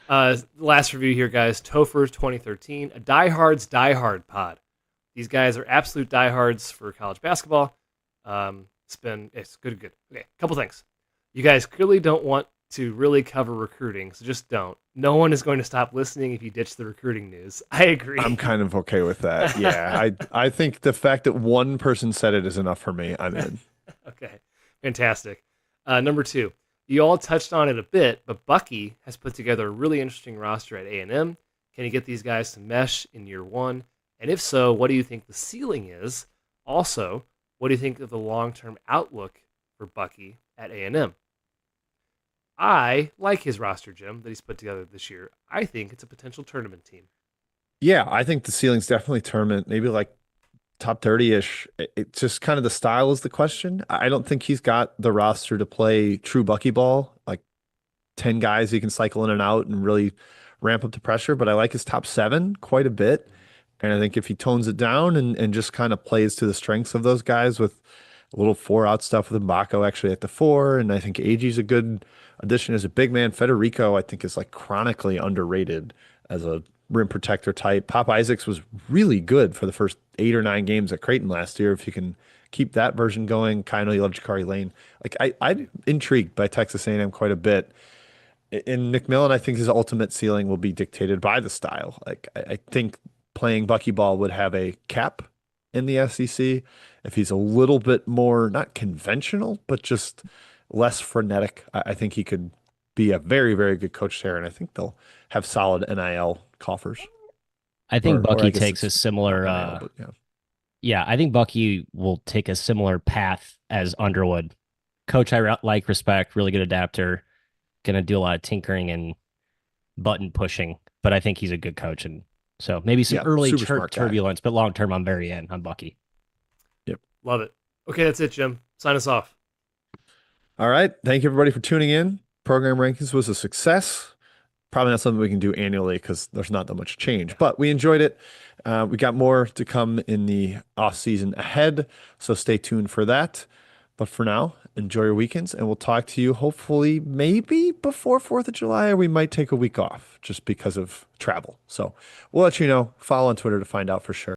Last review here, guys. Topher 2013, a diehards diehard pod. These guys are absolute diehards for college basketball. It's good. Okay, couple things. You guys clearly don't want to really cover recruiting, so just don't. No one is going to stop listening if you ditch the recruiting news. I agree. I'm kind of okay with that. Yeah, I think the fact that one person said it is enough for me. I'm in. Okay, fantastic. Number two, you all touched on it a bit, but Bucky has put together a really interesting roster at A&M. Can you get these guys to mesh in year one? And if so, what do you think the ceiling is? Also, what do you think of the long-term outlook for Bucky at A&M? I like his roster, Jim, that he's put together this year. I think it's a potential tournament team. Yeah, I think the ceiling's definitely tournament, maybe like top 30-ish. It's just kind of the style is the question. I don't think he's got the roster to play true Bucky ball, like 10 guys he can cycle in and out and really ramp up the pressure. But I like his top seven quite a bit. And I think if he tones it down and just kind of plays to the strengths of those guys with a little four out stuff with Mbako actually at the four. And I think AG's a good addition as a big man. Federico, I think, is like chronically underrated as a rim protector type. Pop Isaacs was really good for the first 8 or 9 games at Creighton last year. If you can keep that version going, I know you love Jakari Lane. Like I'm intrigued by Texas A&M quite a bit. In McMillan, I think his ultimate ceiling will be dictated by the style. Like I think playing buckyball would have a cap in the SEC if he's a little bit more not conventional, but just less frenetic. I think he could be a very, very good coach there, and I think they'll have solid NIL coffers. I think Or Bucky I guess takes a it's similar not NIL, but yeah. yeah, I think Bucky will take a similar path as Underwood. Coach I like, respect, really good adapter, gonna do a lot of tinkering and button pushing, but I think he's a good coach, and so maybe some Yeah, early super smart guy. turbulence, but long term, I'm very in on Bucky. Yep. Love it. Okay, that's it, Jim. Sign us off. All right. Thank you everybody for tuning in. Program rankings was a success. Probably not something we can do annually because there's not that much change, but we enjoyed it. We got more to come in the off season ahead, so stay tuned for that. But for now, enjoy your weekends, and we'll talk to you hopefully maybe before 4th of July, or we might take a week off just because of travel. So we'll let you know. Follow on Twitter to find out for sure.